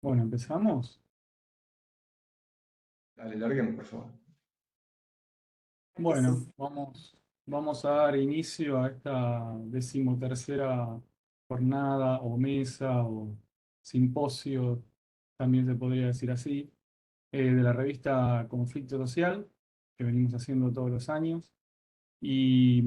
Bueno, empezamos. Dale, larguemos, por favor. Bueno, vamos a dar inicio a esta 13ª jornada o mesa o simposio, también se podría decir así, de la revista Conflicto Social, que venimos haciendo todos los años. Y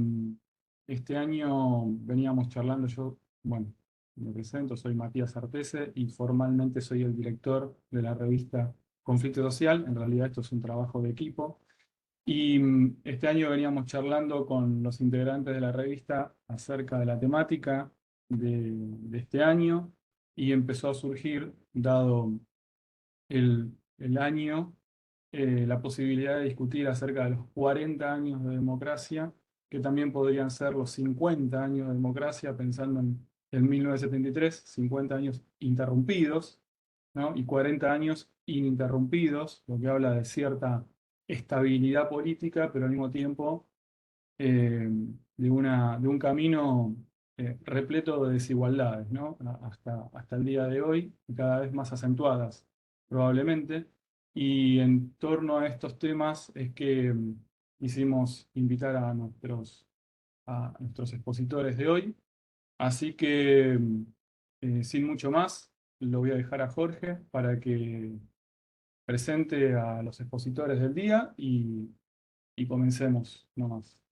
este año veníamos charlando, bueno, me presento, soy Matías Artese y formalmente soy el director de la revista Conflicto Social. En realidad esto es un trabajo de equipo. Y este año veníamos charlando con los integrantes de la revista acerca de la temática de este año y empezó a surgir, dado el año, la posibilidad de discutir acerca de los 40 años de democracia, que también podrían ser los 50 años de democracia, pensando en 1973, 50 años interrumpidos, ¿no? Y 40 años ininterrumpidos, lo que habla de cierta estabilidad política, pero al mismo tiempo de un camino repleto de desigualdades, ¿no? Hasta el día de hoy, cada vez más acentuadas, probablemente. Y en torno a estos temas es que quisimos invitar a nuestros expositores de hoy. Así que, sin mucho más, lo voy a dejar a Jorge para que presente a los expositores del día y comencemos nomás.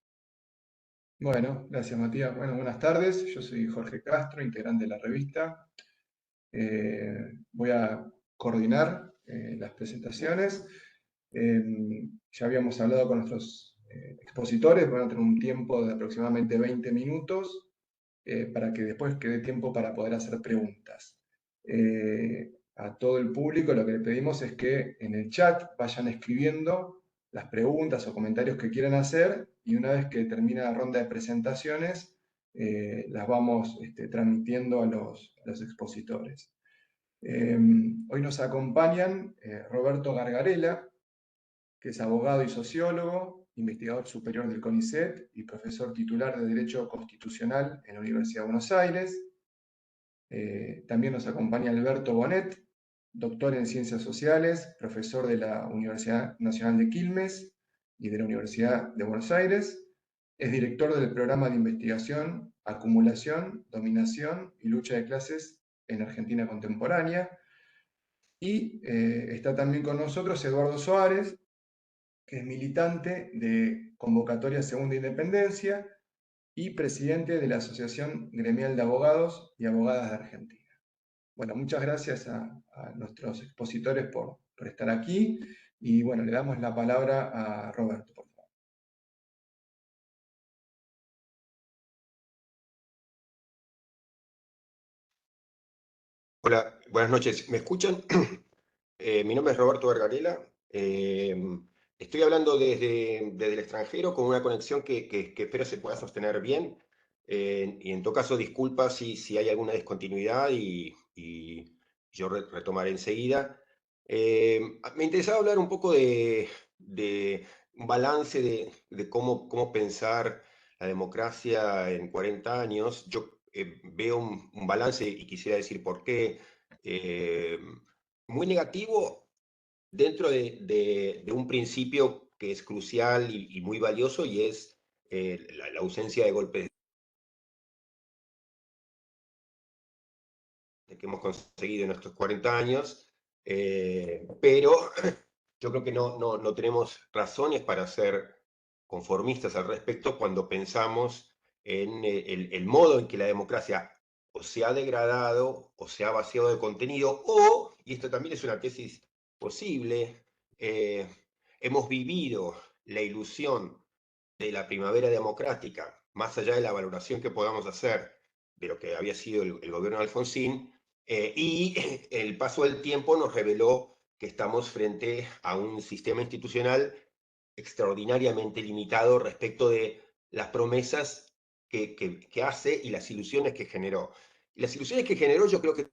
Bueno, gracias Matías. Bueno, buenas tardes. Yo soy Jorge Castro, integrante de la revista. Voy a coordinar las presentaciones. Ya habíamos hablado con nuestros expositores, van a tener un tiempo de aproximadamente 20 minutos para que después quede tiempo para poder hacer preguntas. A todo el público lo que le pedimos es que en el chat vayan escribiendo las preguntas o comentarios que quieran hacer y una vez que termina la ronda de presentaciones las vamos transmitiendo a los expositores. Hoy nos acompañan Roberto Gargarella, que es abogado y sociólogo, investigador superior del CONICET y profesor titular de Derecho Constitucional en la Universidad de Buenos Aires. También nos acompaña Alberto Bonet, doctor en Ciencias Sociales, profesor de la Universidad Nacional de Quilmes y de la Universidad de Buenos Aires. Es director del programa de investigación, acumulación, dominación y lucha de clases en Argentina contemporánea. Y está también con nosotros Eduardo Soares, que es militante de Convocatoria Segunda Independencia y presidente de la Asociación Gremial de Abogados y Abogadas de Argentina. Bueno, muchas gracias a nuestros expositores por estar aquí y bueno, le damos la palabra a Roberto, por favor. Hola, buenas noches. ¿Me escuchan? Mi nombre es Roberto Vergarela. Estoy hablando desde el extranjero con una conexión que espero se pueda sostener bien. Y en todo caso, disculpa si hay alguna discontinuidad y yo retomaré enseguida. Me interesaba hablar un poco de un balance de cómo pensar la democracia en 40 años. Yo veo un balance y quisiera decir por qué. eh, Muy negativo dentro de un principio que es crucial y muy valioso y es la ausencia de golpes que hemos conseguido en estos 40 años, pero yo creo que no tenemos razones para ser conformistas al respecto cuando pensamos en el modo en que la democracia o se ha degradado o se ha vaciado de contenido o, y esto también es una tesis posible, eh, hemos vivido la ilusión de la primavera democrática, más allá de la valoración que podamos hacer de lo que había sido el gobierno de Alfonsín, y el paso del tiempo nos reveló que estamos frente a un sistema institucional extraordinariamente limitado respecto de las promesas que hace y las ilusiones que generó. Y las ilusiones que generó yo creo que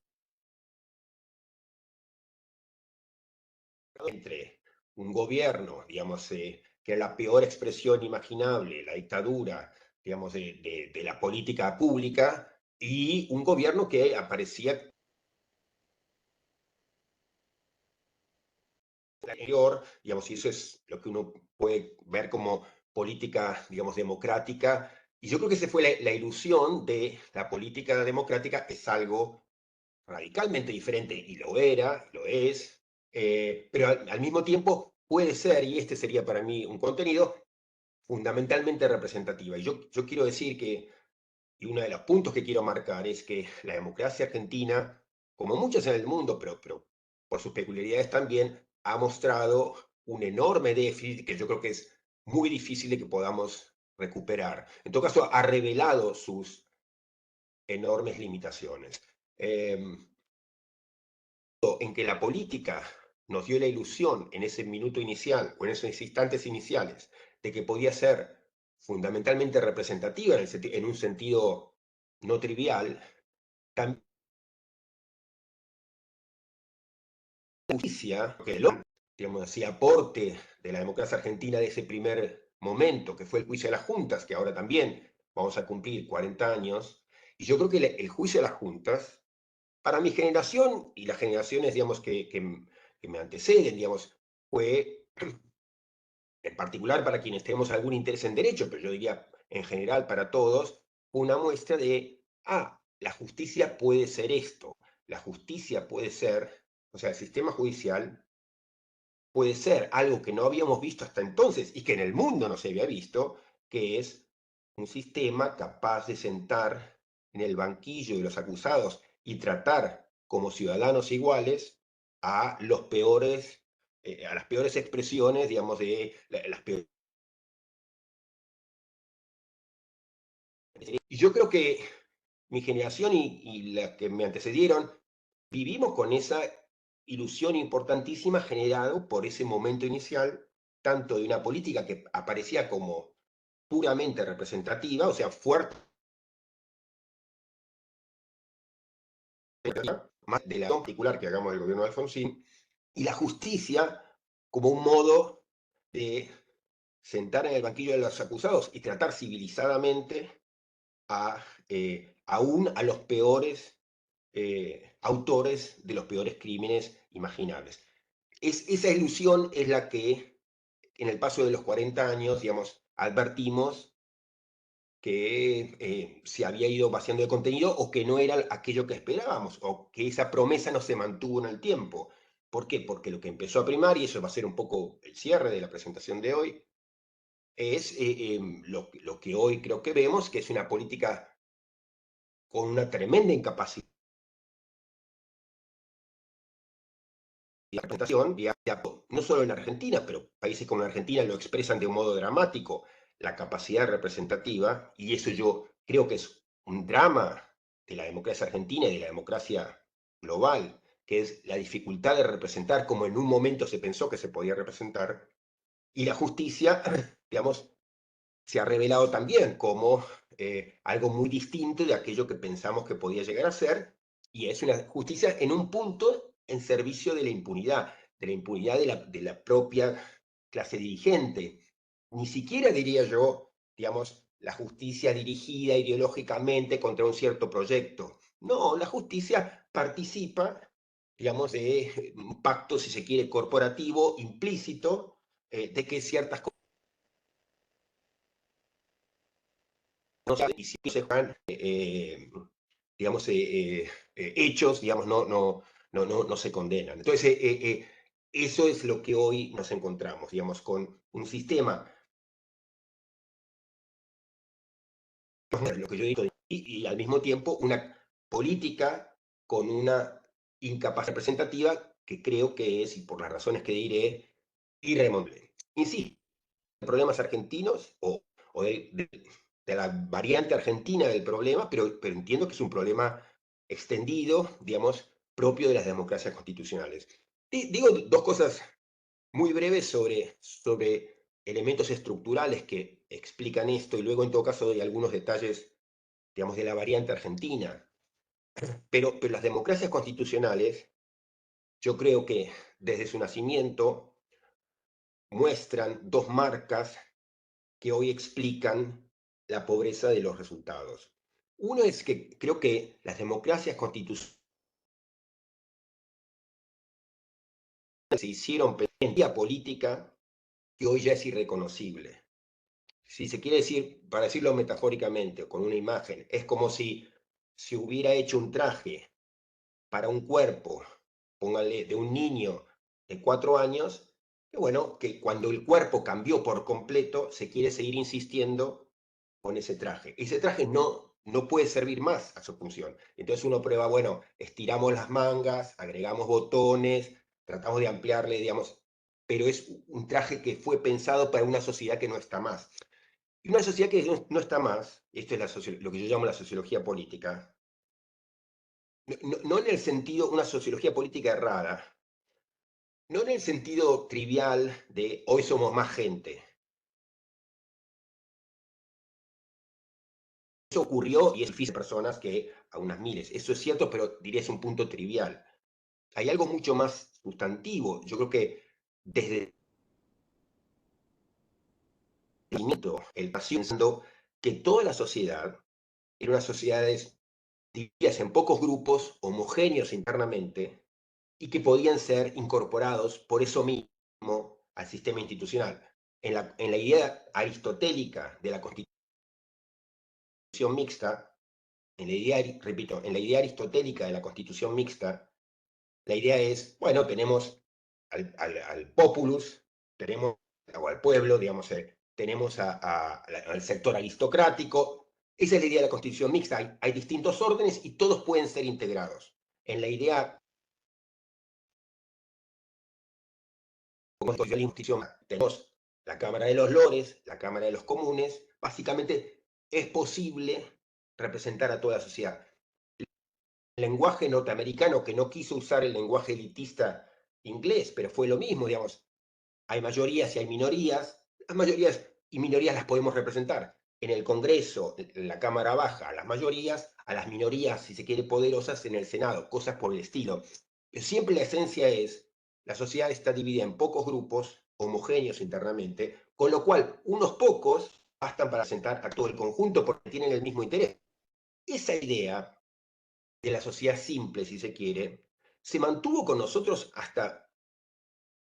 entre un gobierno, digamos, que era la peor expresión imaginable, la dictadura, digamos, de la política pública, y un gobierno que aparecía anterior, digamos, y eso es lo que uno puede ver como política, digamos, democrática. Y yo creo que esa fue la ilusión de la política democrática, es algo radicalmente diferente, y lo era, lo es, pero al mismo tiempo puede ser, y este sería para mí un contenido fundamentalmente representativa. Y yo quiero decir que, y uno de los puntos que quiero marcar es que la democracia argentina, como muchas en el mundo, pero por sus peculiaridades también, ha mostrado un enorme déficit que yo creo que es muy difícil de que podamos recuperar. En todo caso, ha revelado sus enormes limitaciones. En que la política nos dio la ilusión en ese minuto inicial o en esos instantes iniciales de que podía ser fundamentalmente representativa en un sentido no trivial, también la justicia, que digamos así, aporte de la democracia argentina de ese primer momento, que fue el juicio de las juntas, que ahora también vamos a cumplir 40 años, y yo creo que el juicio de las juntas, para mi generación y las generaciones, digamos, que me anteceden, digamos, fue en particular para quienes tenemos algún interés en derecho, pero yo diría en general para todos, una muestra de, la justicia puede ser esto, la justicia puede ser, o sea, el sistema judicial puede ser algo que no habíamos visto hasta entonces y que en el mundo no se había visto, que es un sistema capaz de sentar en el banquillo de los acusados y tratar como ciudadanos iguales a los peores, a las peores expresiones, digamos, de las peores. Y yo creo que mi generación y las que me antecedieron vivimos con esa ilusión importantísima generado por ese momento inicial, tanto de una política que aparecía como puramente representativa, o sea, fuerte, más de la particular que hagamos del gobierno de Alfonsín, y la justicia como un modo de sentar en el banquillo de los acusados y tratar civilizadamente aún a los peores autores de los peores crímenes imaginables. Esa ilusión es la que en el paso de los 40 años, digamos, advertimos que se había ido vaciando de contenido o que no era aquello que esperábamos o que esa promesa no se mantuvo en el tiempo. ¿Por qué? Porque lo que empezó a primar, y eso va a ser un poco el cierre de la presentación de hoy, es lo que hoy creo que vemos, que es una política con una tremenda incapacidad de representación, no solo en Argentina, pero países como Argentina lo expresan de un modo dramático, la capacidad representativa, y eso yo creo que es un drama de la democracia argentina y de la democracia global, que es la dificultad de representar como en un momento se pensó que se podía representar, y la justicia, digamos, se ha revelado también como algo muy distinto de aquello que pensamos que podía llegar a ser, y es una justicia en un punto en servicio de la impunidad de la propia clase dirigente. Ni siquiera diría yo, digamos, la justicia dirigida ideológicamente contra un cierto proyecto. No, la justicia participa, digamos, de un pacto, si se quiere, corporativo, implícito, de que ciertas cosas y si se juegan, digamos, hechos, digamos, no se condenan. Entonces, eso es lo que hoy nos encontramos, digamos, con un sistema, lo que yo digo, y al mismo tiempo una política con una incapacidad representativa que creo que es, y por las razones que diré, irremovible. Insisto, problemas argentinos o de la variante argentina del problema, pero entiendo que es un problema extendido, digamos, propio de las democracias constitucionales. Digo dos cosas muy breves sobre elementos estructurales que explican esto y luego en todo caso doy algunos detalles, digamos, de la variante argentina. Pero las democracias constitucionales, yo creo que desde su nacimiento muestran dos marcas que hoy explican la pobreza de los resultados. Uno es que creo que las democracias constitucionales se hicieron en vía política que hoy ya es irreconocible. Si se quiere decir, para decirlo metafóricamente, o con una imagen, es como si se hubiera hecho un traje para un cuerpo, póngale, de un niño de 4 años, que bueno, que cuando el cuerpo cambió por completo, se quiere seguir insistiendo con ese traje. Ese traje no puede servir más a su función. Entonces uno prueba, bueno, estiramos las mangas, agregamos botones, tratamos de ampliarle, digamos, pero es un traje que fue pensado para una sociedad que no está más. Y una sociedad que no está más, esto es lo que yo llamo la sociología política, no en el sentido, una sociología política errada, no en el sentido trivial de hoy somos más gente. Eso ocurrió y es difícil personas que a unas miles. Eso es cierto, pero diría es un punto trivial. Hay algo mucho más sustantivo. Yo creo que desde el pensando que toda la sociedad era unas sociedades divididas en pocos grupos, homogéneos internamente, y que podían ser incorporados por eso mismo al sistema institucional. En la idea aristotélica de la constitución mixta, en la idea, repito, en la idea aristotélica de la constitución mixta, la idea es, bueno, tenemos al populus, tenemos o al pueblo, digamos, tenemos al sector aristocrático. Esa es la idea de la constitución mixta. Hay distintos órdenes y todos pueden ser integrados. En la idea constitución tenemos la Cámara de los Lores, la Cámara de los Comunes. Básicamente es posible representar a toda la sociedad. El lenguaje norteamericano, que no quiso usar el lenguaje elitista inglés, pero fue lo mismo, digamos, hay mayorías y hay minorías, las mayorías y minorías las podemos representar. En el Congreso, en la Cámara Baja, a las mayorías, a las minorías, si se quiere, poderosas en el Senado, cosas por el estilo. Pero siempre la esencia es, la sociedad está dividida en pocos grupos, homogéneos internamente, con lo cual unos pocos bastan para sentar a todo el conjunto porque tienen el mismo interés. Esa idea de la sociedad simple, si se quiere, se mantuvo con nosotros hasta,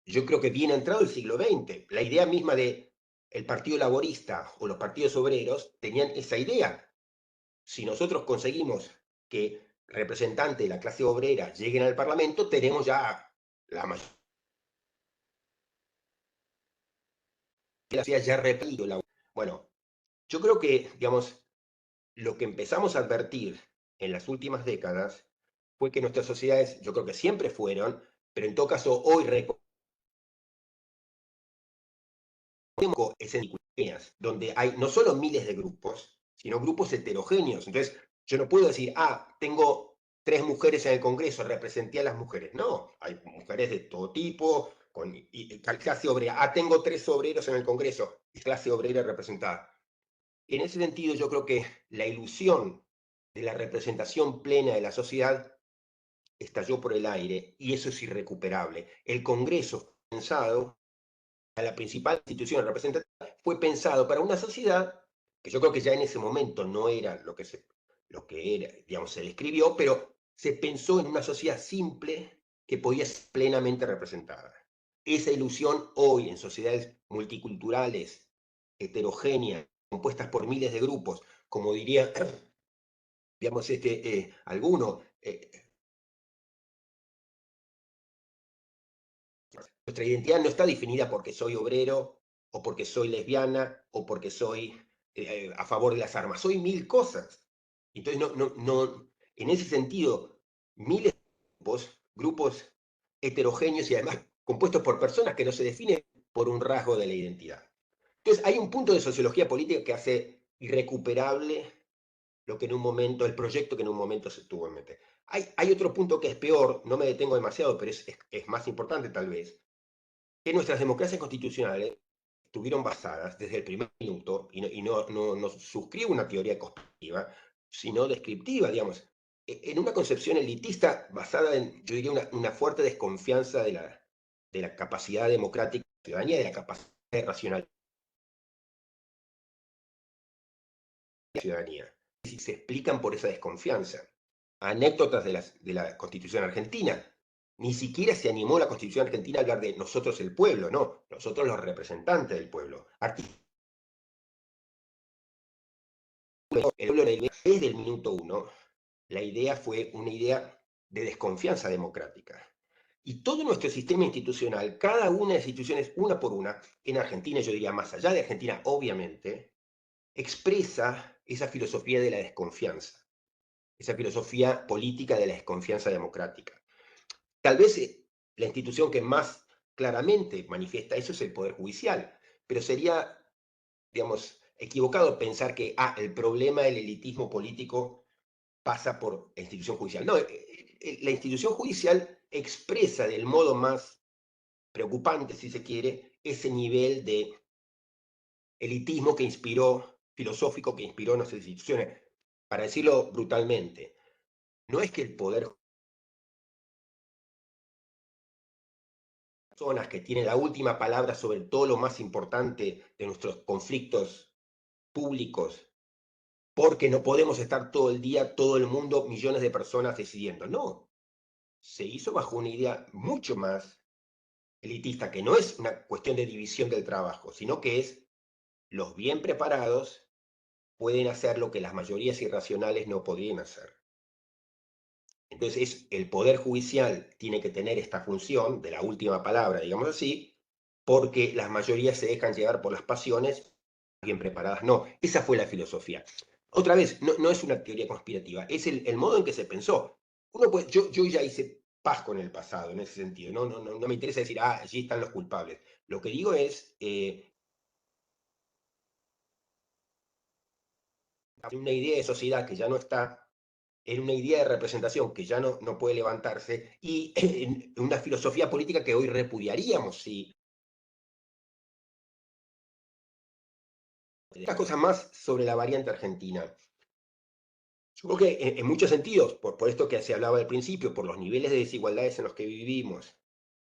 yo creo que bien entrado el siglo XX. La idea misma de el Partido Laborista o los partidos obreros tenían esa idea. Si nosotros conseguimos que representantes de la clase obrera lleguen al Parlamento, tenemos ya la mayoría de la sociedad ya repetido. Bueno, yo creo que, digamos, lo que empezamos a advertir en las últimas décadas fue que nuestras sociedades, yo creo que siempre fueron, pero en todo caso hoy heterogéneas, donde hay no solo miles de grupos, sino grupos heterogéneos. Entonces, yo no puedo decir, tengo 3 mujeres en el Congreso, representé a las mujeres. No, hay mujeres de todo tipo, y clase obrera. Tengo 3 obreros en el Congreso, y clase obrera representada. En ese sentido, yo creo que la ilusión de la representación plena de la sociedad estalló por el aire, y eso es irrecuperable. El Congreso pensado a la principal institución representativa, fue pensado para una sociedad que yo creo que ya en ese momento no era lo que era, digamos, se describió, pero se pensó en una sociedad simple que podía ser plenamente representada. Esa ilusión hoy en sociedades multiculturales, heterogéneas, compuestas por miles de grupos, como diría, digamos, alguno, nuestra identidad no está definida porque soy obrero, o porque soy lesbiana, o porque soy a favor de las armas. Soy 1000 cosas. Entonces, en ese sentido, miles de grupos heterogéneos y además compuestos por personas que no se definen por un rasgo de la identidad. Entonces, hay un punto de sociología política que hace irrecuperable lo que en un momento, el proyecto que en un momento se tuvo en mente. Hay otro punto que es peor, no me detengo demasiado, pero es más importante tal vez, que nuestras democracias constitucionales estuvieron basadas desde el primer minuto, y no suscribo una teoría conspirativa, sino descriptiva, digamos, en una concepción elitista basada en, yo diría, una fuerte desconfianza de la capacidad democrática de la ciudadanía, de la capacidad de racionalidad de la ciudadanía. se explican por esa desconfianza. Anécdotas de la Constitución argentina. Ni siquiera se animó la Constitución argentina a hablar de nosotros el pueblo, no, nosotros los representantes del pueblo. El pueblo desde el minuto uno, la idea fue una idea de desconfianza democrática. Y todo nuestro sistema institucional, cada una de las instituciones, una por una, en Argentina, yo diría más allá de Argentina, obviamente, expresa esa filosofía de la desconfianza, esa filosofía política de la desconfianza democrática. Tal vez la institución que más claramente manifiesta eso es el Poder Judicial, pero sería, digamos, equivocado pensar que el problema del elitismo político pasa por la institución judicial. No, la institución judicial expresa del modo más preocupante, si se quiere, ese nivel de elitismo que inspiró, filosófico que inspiró nuestras instituciones. Para decirlo brutalmente, no es que el poder, personas que tienen la última palabra sobre todo lo más importante de nuestros conflictos públicos, porque no podemos estar todo el día, todo el mundo, millones de personas decidiendo. No, se hizo bajo una idea mucho más elitista, que no es una cuestión de división del trabajo, sino que es los bien preparados pueden hacer lo que las mayorías irracionales no podían hacer. Entonces, el Poder Judicial tiene que tener esta función de la última palabra, digamos así, porque las mayorías se dejan llevar por las pasiones, bien preparadas no. Esa fue la filosofía. Otra vez, no es una teoría conspirativa, es el modo en que se pensó. Yo ya hice paz con el pasado en ese sentido, no me interesa decir, allí están los culpables. Lo que digo es, una idea de sociedad que ya no está, en una idea de representación que ya no puede levantarse, y en una filosofía política que hoy repudiaríamos si... Estas cosas más sobre la variante argentina. Yo creo que en muchos sentidos, por esto que se hablaba al principio, por los niveles de desigualdades en los que vivimos,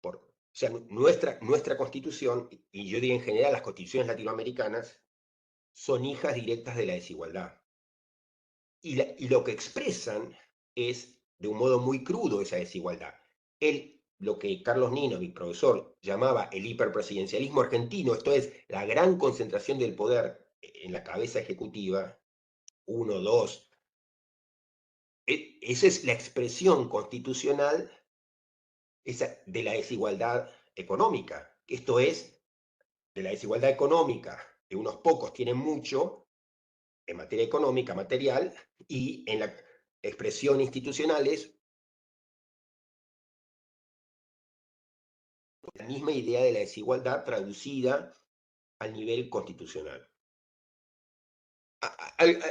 o sea, nuestra constitución, y yo diría en general las constituciones latinoamericanas, son hijas directas de la desigualdad. Y lo que expresan es, de un modo muy crudo, esa desigualdad. Lo que Carlos Nino, mi profesor, llamaba el hiperpresidencialismo argentino, esto es, la gran concentración del poder en la cabeza ejecutiva, uno, dos, esa es la expresión constitucional de la desigualdad económica. Esto es, de la desigualdad económica, que unos pocos tienen mucho en materia económica, material, y en la expresión institucional es la misma idea de la desigualdad traducida al nivel constitucional.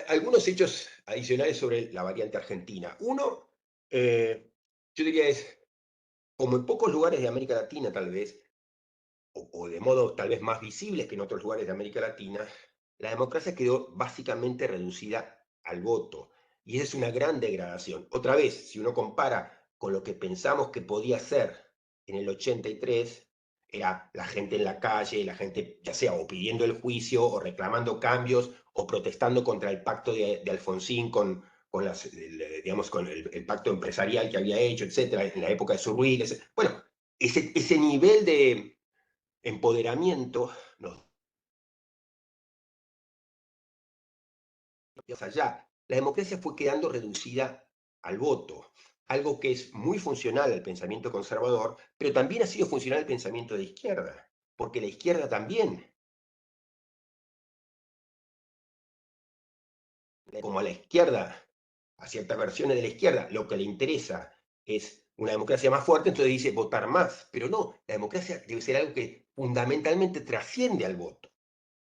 Algunos hechos adicionales sobre la variante argentina. Uno, yo diría es, como en pocos lugares de América Latina tal vez, o de modo tal vez más visibles que en otros lugares de América Latina, la democracia quedó básicamente reducida al voto. Y esa es una gran degradación. Otra vez, si uno compara con lo que pensamos que podía ser en el 83, era la gente en la calle, la gente ya sea o pidiendo el juicio, o reclamando cambios, o protestando contra el pacto de Alfonsín digamos, con el pacto empresarial que había hecho, etcétera, en la época de Surruí. Bueno, ese nivel de empoderamiento nos allá. La democracia fue quedando reducida al voto, algo que es muy funcional al pensamiento conservador, pero también ha sido funcional al pensamiento de izquierda, porque la izquierda también, como a la izquierda, a ciertas versiones de la izquierda, lo que le interesa es una democracia más fuerte, entonces dice votar más, pero no, la democracia debe ser algo que fundamentalmente trasciende al voto.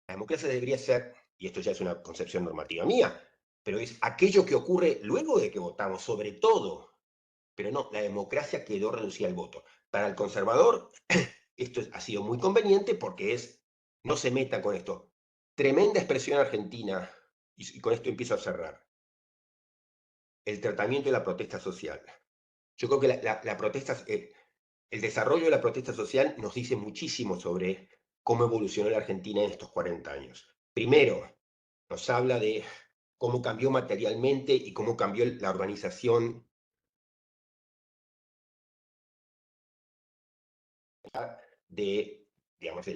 La democracia debería ser, y esto ya es una concepción normativa mía, pero es aquello que ocurre luego de que votamos, sobre todo. Pero no, la democracia quedó reducida al voto. Para el conservador, esto ha sido muy conveniente porque no se metan con esto. Tremenda expresión argentina, y con esto empiezo a cerrar. El tratamiento de la protesta social. Yo creo que la protesta, el desarrollo de la protesta social nos dice muchísimo sobre cómo evolucionó la Argentina en estos 40 años. Primero, nos habla de cómo cambió materialmente y cómo cambió la organización de, digamos, de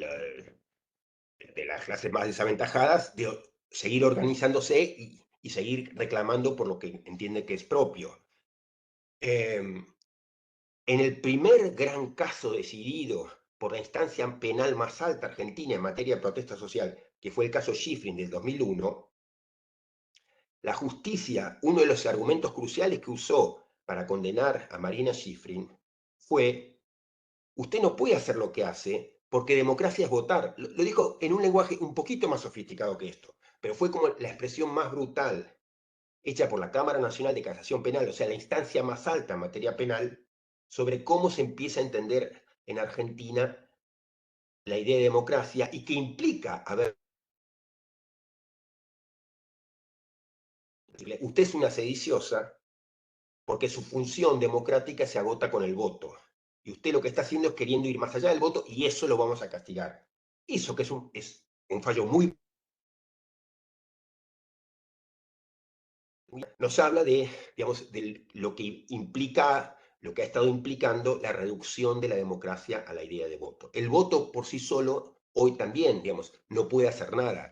las clases más desaventajadas, de seguir organizándose y seguir reclamando por lo que entiende que es propio. En el primer gran caso decidido por la instancia penal más alta argentina en materia de protesta social, que fue el caso Schifrin del 2001, la justicia, uno de los argumentos cruciales que usó para condenar a Marina Schifrin fue: usted no puede hacer lo que hace porque democracia es votar. Lo dijo en un lenguaje un poquito más sofisticado que esto, pero fue como la expresión más brutal hecha por la Cámara Nacional de Casación Penal, o sea, la instancia más alta en materia penal, sobre cómo se empieza a entender en Argentina la idea de democracia y qué implica, a ver, usted es una sediciosa porque su función democrática se agota con el voto. Y usted lo que está haciendo es queriendo ir más allá del voto y eso lo vamos a castigar. Eso que es un fallo muy... Nos habla de, digamos, de lo que implica, lo que ha estado implicando la reducción de la democracia a la idea de voto. El voto por sí solo, hoy también, digamos, no puede hacer nada.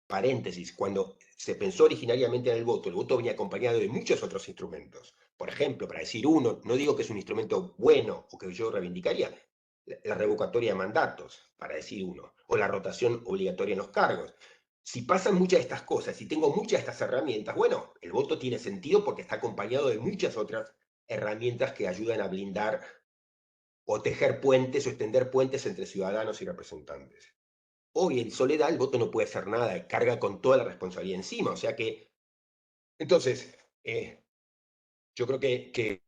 Paréntesis, cuando se pensó originariamente en el voto venía acompañado de muchos otros instrumentos. Por ejemplo, para decir uno, no digo que es un instrumento bueno o que yo reivindicaría, la revocatoria de mandatos, para decir uno, o la rotación obligatoria en los cargos. Si pasan muchas de estas cosas, si tengo muchas de estas herramientas, bueno, el voto tiene sentido porque está acompañado de muchas otras herramientas que ayudan a blindar o tejer puentes o extender puentes entre ciudadanos y representantes. Hoy en soledad el voto no puede hacer nada, carga con toda la responsabilidad encima, o sea que, entonces, yo creo que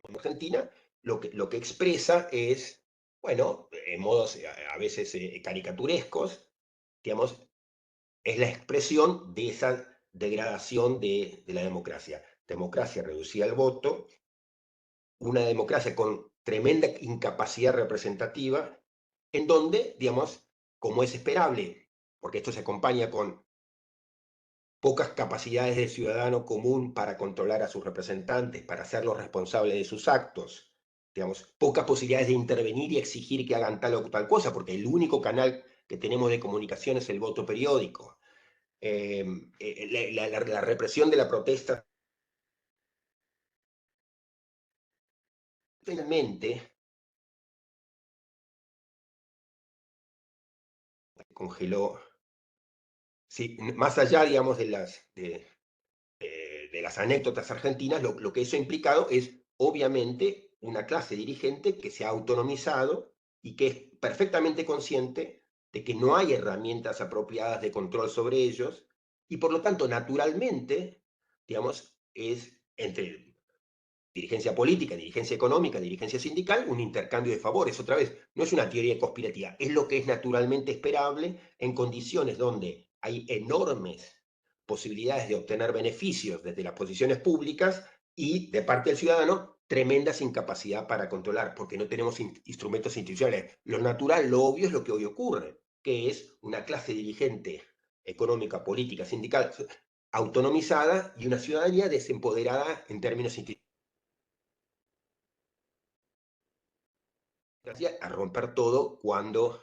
en Argentina lo que expresa es, bueno, en modos a veces caricaturescos, digamos, es la expresión de esa degradación de la democracia. Democracia reducida al voto, una democracia con tremenda incapacidad representativa, en donde, digamos, como es esperable, porque esto se acompaña con pocas capacidades de ciudadano común para controlar a sus representantes, para hacerlos responsables de sus actos, digamos, pocas posibilidades de intervenir y exigir que hagan tal o tal cosa, porque el único canal que tenemos de comunicación es el voto periódico. La represión de la protesta finalmente congeló, sí, más allá, digamos, de las anécdotas argentinas, lo que eso ha implicado es, obviamente, una clase dirigente que se ha autonomizado y que es perfectamente consciente de que no hay herramientas apropiadas de control sobre ellos y, por lo tanto, naturalmente, digamos, es entre dirigencia política, dirigencia económica, dirigencia sindical, un intercambio de favores. Otra vez, no es una teoría conspirativa, es lo que es naturalmente esperable en condiciones donde hay enormes posibilidades de obtener beneficios desde las posiciones públicas y de parte del ciudadano tremendas incapacidad para controlar, porque no tenemos instrumentos institucionales. Lo natural, lo obvio es lo que hoy ocurre, que es una clase dirigente económica, política, sindical, autonomizada y una ciudadanía desempoderada en términos institucionales a romper todo cuando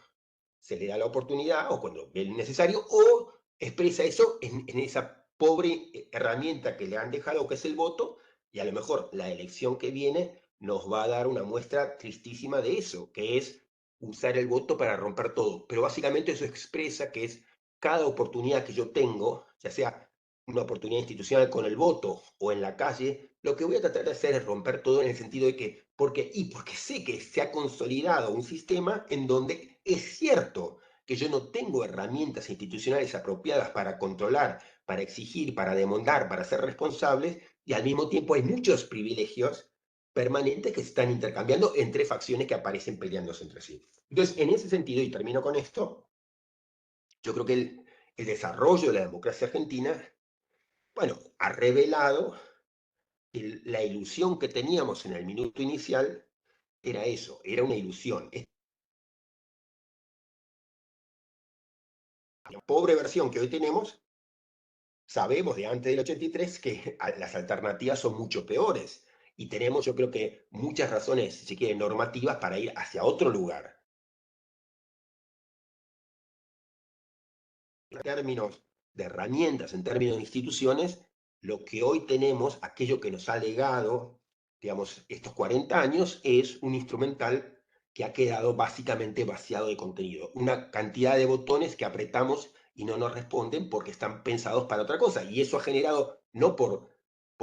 se le da la oportunidad o cuando ve el necesario o expresa eso en esa pobre herramienta que le han dejado que es el voto y a lo mejor la elección que viene nos va a dar una muestra tristísima de eso, que es usar el voto para romper todo. Pero básicamente eso expresa que es cada oportunidad que yo tengo, ya sea una oportunidad institucional con el voto o en la calle, lo que voy a tratar de hacer es romper todo en el sentido de que, porque sé que se ha consolidado un sistema en donde es cierto que yo no tengo herramientas institucionales apropiadas para controlar, para exigir, para demandar, para ser responsables, y al mismo tiempo hay muchos privilegios permanentes que se están intercambiando entre facciones que aparecen peleándose entre sí. Entonces, en ese sentido, y termino con esto, yo creo que el desarrollo de la democracia argentina, bueno, ha revelado que la ilusión que teníamos en el minuto inicial era eso, era una ilusión. la pobre versión que hoy tenemos, sabemos de antes del 83 que las alternativas son mucho peores. Y tenemos, yo creo que, muchas razones, si se quiere, normativas para ir hacia otro lugar. En términos de herramientas, en términos de instituciones, lo que hoy tenemos, aquello que nos ha legado, digamos, estos 40 años, es un instrumental que ha quedado básicamente vaciado de contenido. Una cantidad de botones que apretamos y no nos responden porque están pensados para otra cosa. Y eso ha generado, no por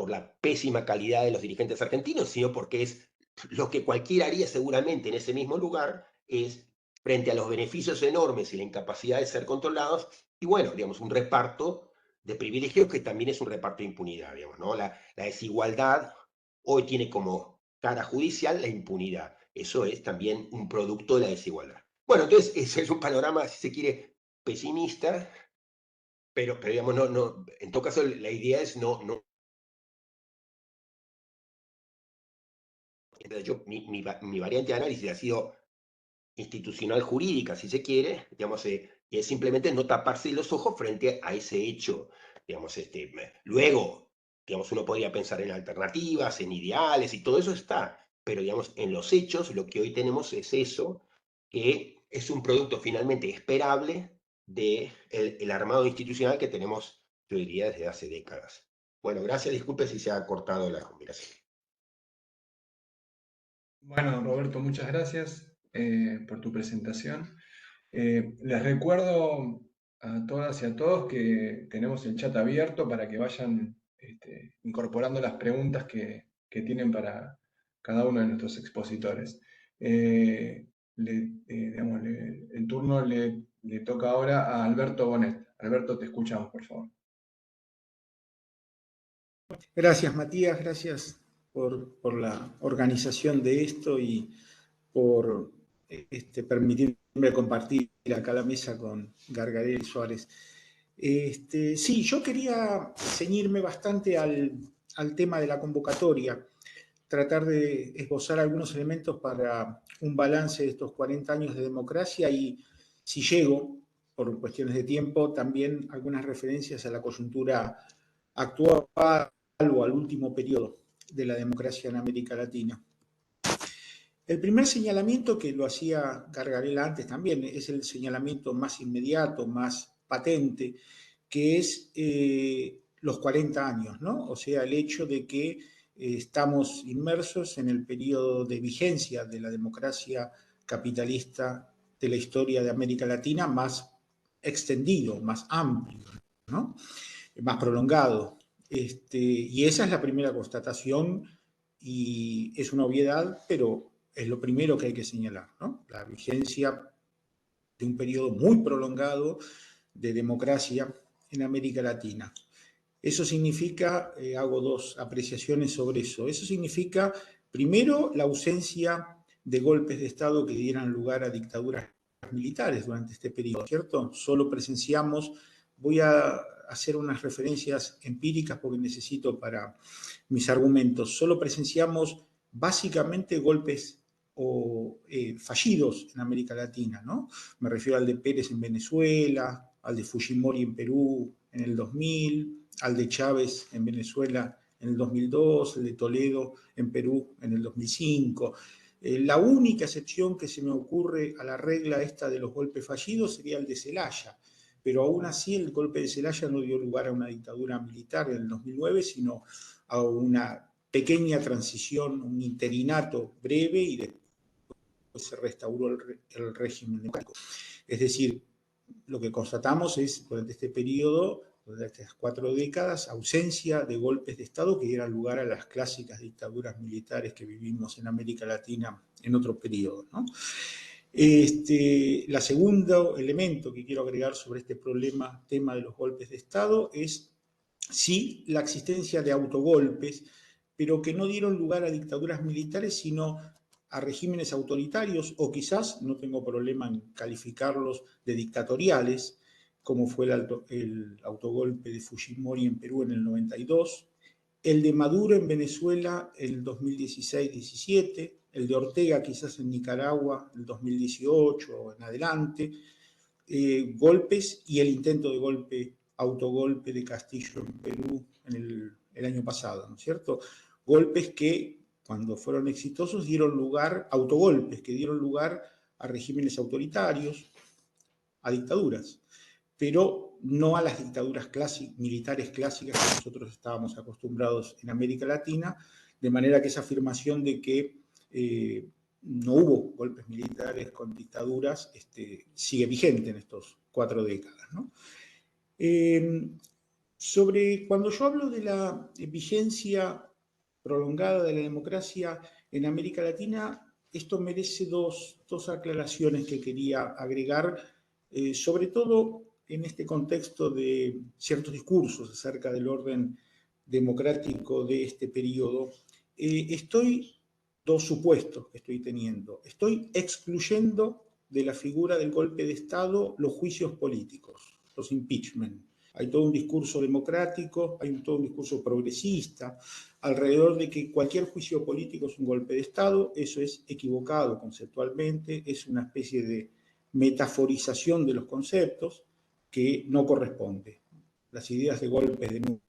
la pésima calidad de los dirigentes argentinos, sino porque es lo que cualquiera haría seguramente en ese mismo lugar, es frente a los beneficios enormes y la incapacidad de ser controlados, y bueno, digamos, un reparto de privilegios que también es un reparto de impunidad, digamos, ¿no? La desigualdad hoy tiene como cara judicial la impunidad. Eso es también un producto de la desigualdad. Bueno, entonces ese es un panorama, si se quiere, pesimista, pero digamos, en todo caso la idea es no. Mi variante de análisis ha sido institucional jurídica, si se quiere, digamos, y es simplemente no taparse los ojos frente a ese hecho. Digamos, luego, digamos, uno podría pensar en alternativas, en ideales, y todo eso está, pero digamos, en los hechos lo que hoy tenemos es eso, que es un producto finalmente esperable del el armado institucional que tenemos, yo diría, desde hace décadas. Bueno, gracias, disculpe si se ha cortado la combinación. Bueno, Roberto, muchas gracias por tu presentación. Les recuerdo a todas y a todos que tenemos el chat abierto para que vayan incorporando las preguntas que tienen para cada uno de nuestros expositores. El turno le toca ahora a Alberto Bonet. Alberto, te escuchamos, por favor. Gracias, Matías, gracias por la organización de esto y por permitirme compartir acá la mesa con Gargarella y Suárez. Sí, yo quería ceñirme bastante al tema de la convocatoria, tratar de esbozar algunos elementos para un balance de estos 40 años de democracia y, si llego, por cuestiones de tiempo, también algunas referencias a la coyuntura actual o al último periodo de la democracia en América Latina. El primer señalamiento, que lo hacía Gargarella antes también, es el señalamiento más inmediato, más patente, que es los 40 años, ¿no? O sea, el hecho de que estamos inmersos en el periodo de vigencia de la democracia capitalista de la historia de América Latina más extendido, más amplio, ¿no? Más prolongado. Y esa es la primera constatación y es una obviedad, pero es lo primero que hay que señalar, ¿no? La vigencia de un periodo muy prolongado de democracia en América Latina. Eso significa, hago dos apreciaciones sobre eso, eso significa, primero, la ausencia de golpes de Estado que dieran lugar a dictaduras militares durante este periodo, ¿cierto? Solo presenciamos, voy a hacer unas referencias empíricas porque necesito para mis argumentos, solo presenciamos básicamente golpes fallidos en América Latina, ¿no? Me refiero al de Pérez en Venezuela, al de Fujimori en Perú en el 2000, al de Chávez en Venezuela en el 2002, el de Toledo en Perú en el 2005. La única excepción que se me ocurre a la regla esta de los golpes fallidos sería el de Zelaya, pero aún así el golpe de Zelaya no dio lugar a una dictadura militar en el 2009, sino a una pequeña transición, un interinato breve y después se restauró el régimen democrático. Es decir, lo que constatamos es, durante este periodo, durante estas 4 décadas, ausencia de golpes de Estado que dieran lugar a las clásicas dictaduras militares que vivimos en América Latina en otro periodo, ¿no? La segundo elemento que quiero agregar sobre este tema de los golpes de Estado es, sí, la existencia de autogolpes, pero que no dieron lugar a dictaduras militares, sino a regímenes autoritarios, o quizás, no tengo problema en calificarlos de dictatoriales, como fue el autogolpe de Fujimori en Perú en el 92, el de Maduro en Venezuela en el 2016-17, el de Ortega quizás en Nicaragua en el 2018 o en adelante, golpes y el intento de golpe, autogolpe de Castillo en Perú en el año pasado, ¿no es cierto? Golpes que, cuando fueron exitosos, dieron lugar, autogolpes que dieron lugar a regímenes autoritarios, a dictaduras, pero no a las dictaduras militares clásicas que nosotros estábamos acostumbrados en América Latina, de manera que esa afirmación de que no hubo golpes militares con dictaduras sigue vigente en estos 4 décadas, ¿no? Cuando yo hablo de la vigencia prolongada de la democracia en América Latina, esto merece dos aclaraciones que quería agregar, sobre todo en este contexto de ciertos discursos acerca del orden democrático de este periodo. Dos supuestos que estoy teniendo. Estoy excluyendo de la figura del golpe de Estado los juicios políticos, los impeachment. Hay todo un discurso democrático, hay todo un discurso progresista alrededor de que cualquier juicio político es un golpe de Estado. Eso es equivocado conceptualmente, es una especie de metaforización de los conceptos que no corresponde. Las ideas de golpes de nuevo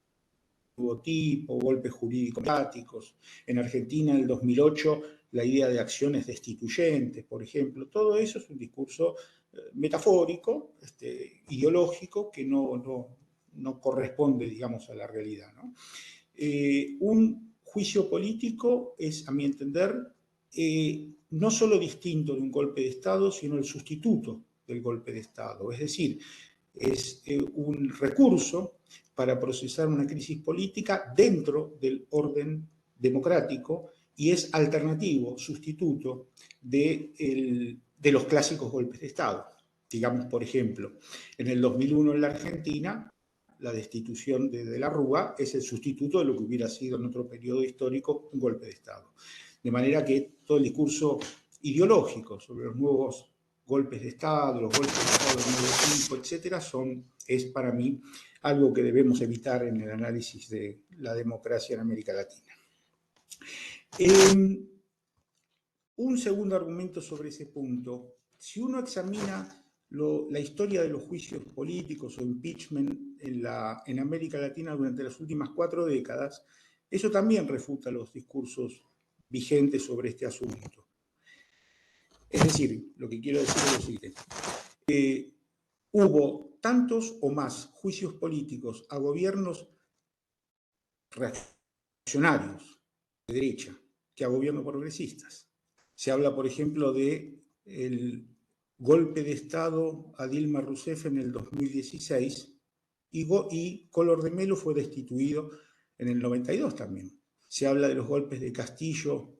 tipo, golpes jurídicos mediáticos. En Argentina, en el 2008, la idea de acciones destituyentes, por ejemplo, todo eso es un discurso metafórico, ideológico, que no corresponde, digamos, a la realidad, ¿no? Un juicio político es, a mi entender, no solo distinto de un golpe de Estado, sino el sustituto del golpe de Estado. Es decir, es un recurso para procesar una crisis política dentro del orden democrático y es alternativo, sustituto de los clásicos golpes de Estado. Digamos, por ejemplo, en el 2001 en la Argentina, la destitución de la Rúa es el sustituto de lo que hubiera sido en otro periodo histórico un golpe de Estado. De manera que todo el discurso ideológico sobre los nuevos golpes de Estado, los golpes de Estado de nuevo tipo, etcétera, es para mí algo que debemos evitar en el análisis de la democracia en América Latina. Un segundo argumento sobre ese punto. Si uno examina la historia de los juicios políticos o impeachment en América Latina durante las últimas 4 décadas, eso también refuta los discursos vigentes sobre este asunto. Es decir, lo que quiero decir es lo siguiente. Hubo tantos o más juicios políticos a gobiernos reaccionarios de derecha que a gobiernos progresistas. Se habla, por ejemplo, del golpe de Estado a Dilma Rousseff en el 2016 y Collor de Mello fue destituido en el 92 también. Se habla de los golpes de Castillo,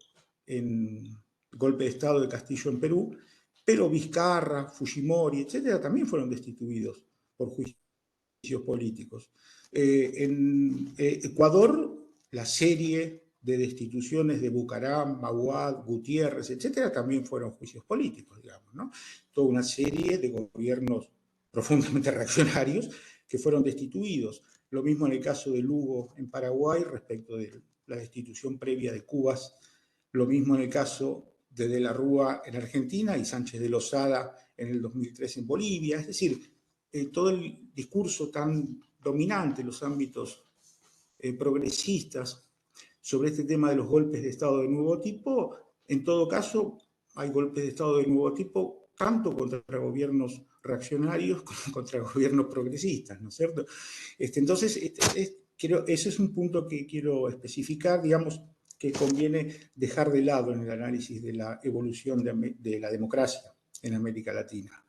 golpe de Estado de Castillo en Perú, pero Vizcarra, Fujimori, etcétera, también fueron destituidos por juicios políticos. En Ecuador, la serie de destituciones de Bucaram, Maguad, Gutiérrez, etcétera, también fueron juicios políticos, digamos, ¿no? Toda una serie de gobiernos profundamente reaccionarios que fueron destituidos. Lo mismo en el caso de Lugo en Paraguay respecto de la destitución previa de Cubas. Lo mismo en el caso de la Rúa en Argentina y Sánchez de Lozada en el 2003 en Bolivia. Es decir, todo el discurso tan dominante en los ámbitos progresistas sobre este tema de los golpes de Estado de nuevo tipo, en todo caso, hay golpes de Estado de nuevo tipo tanto contra gobiernos reaccionarios como contra gobiernos progresistas, ¿no es cierto? Entonces, ese es un punto que quiero especificar, digamos, que conviene dejar de lado en el análisis de la evolución de la democracia en América Latina.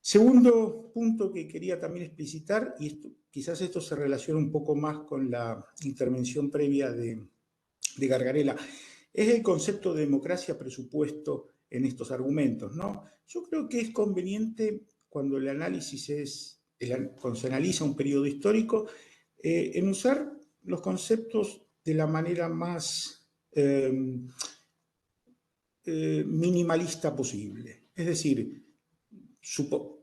Segundo punto que quería también explicitar, y quizás esto se relaciona un poco más con la intervención previa de Gargarella, es el concepto de democracia presupuesto en estos argumentos, ¿no? Yo creo que es conveniente cuando el análisis cuando se analiza un periodo histórico, en usar los conceptos de la manera más minimalista posible. Es decir,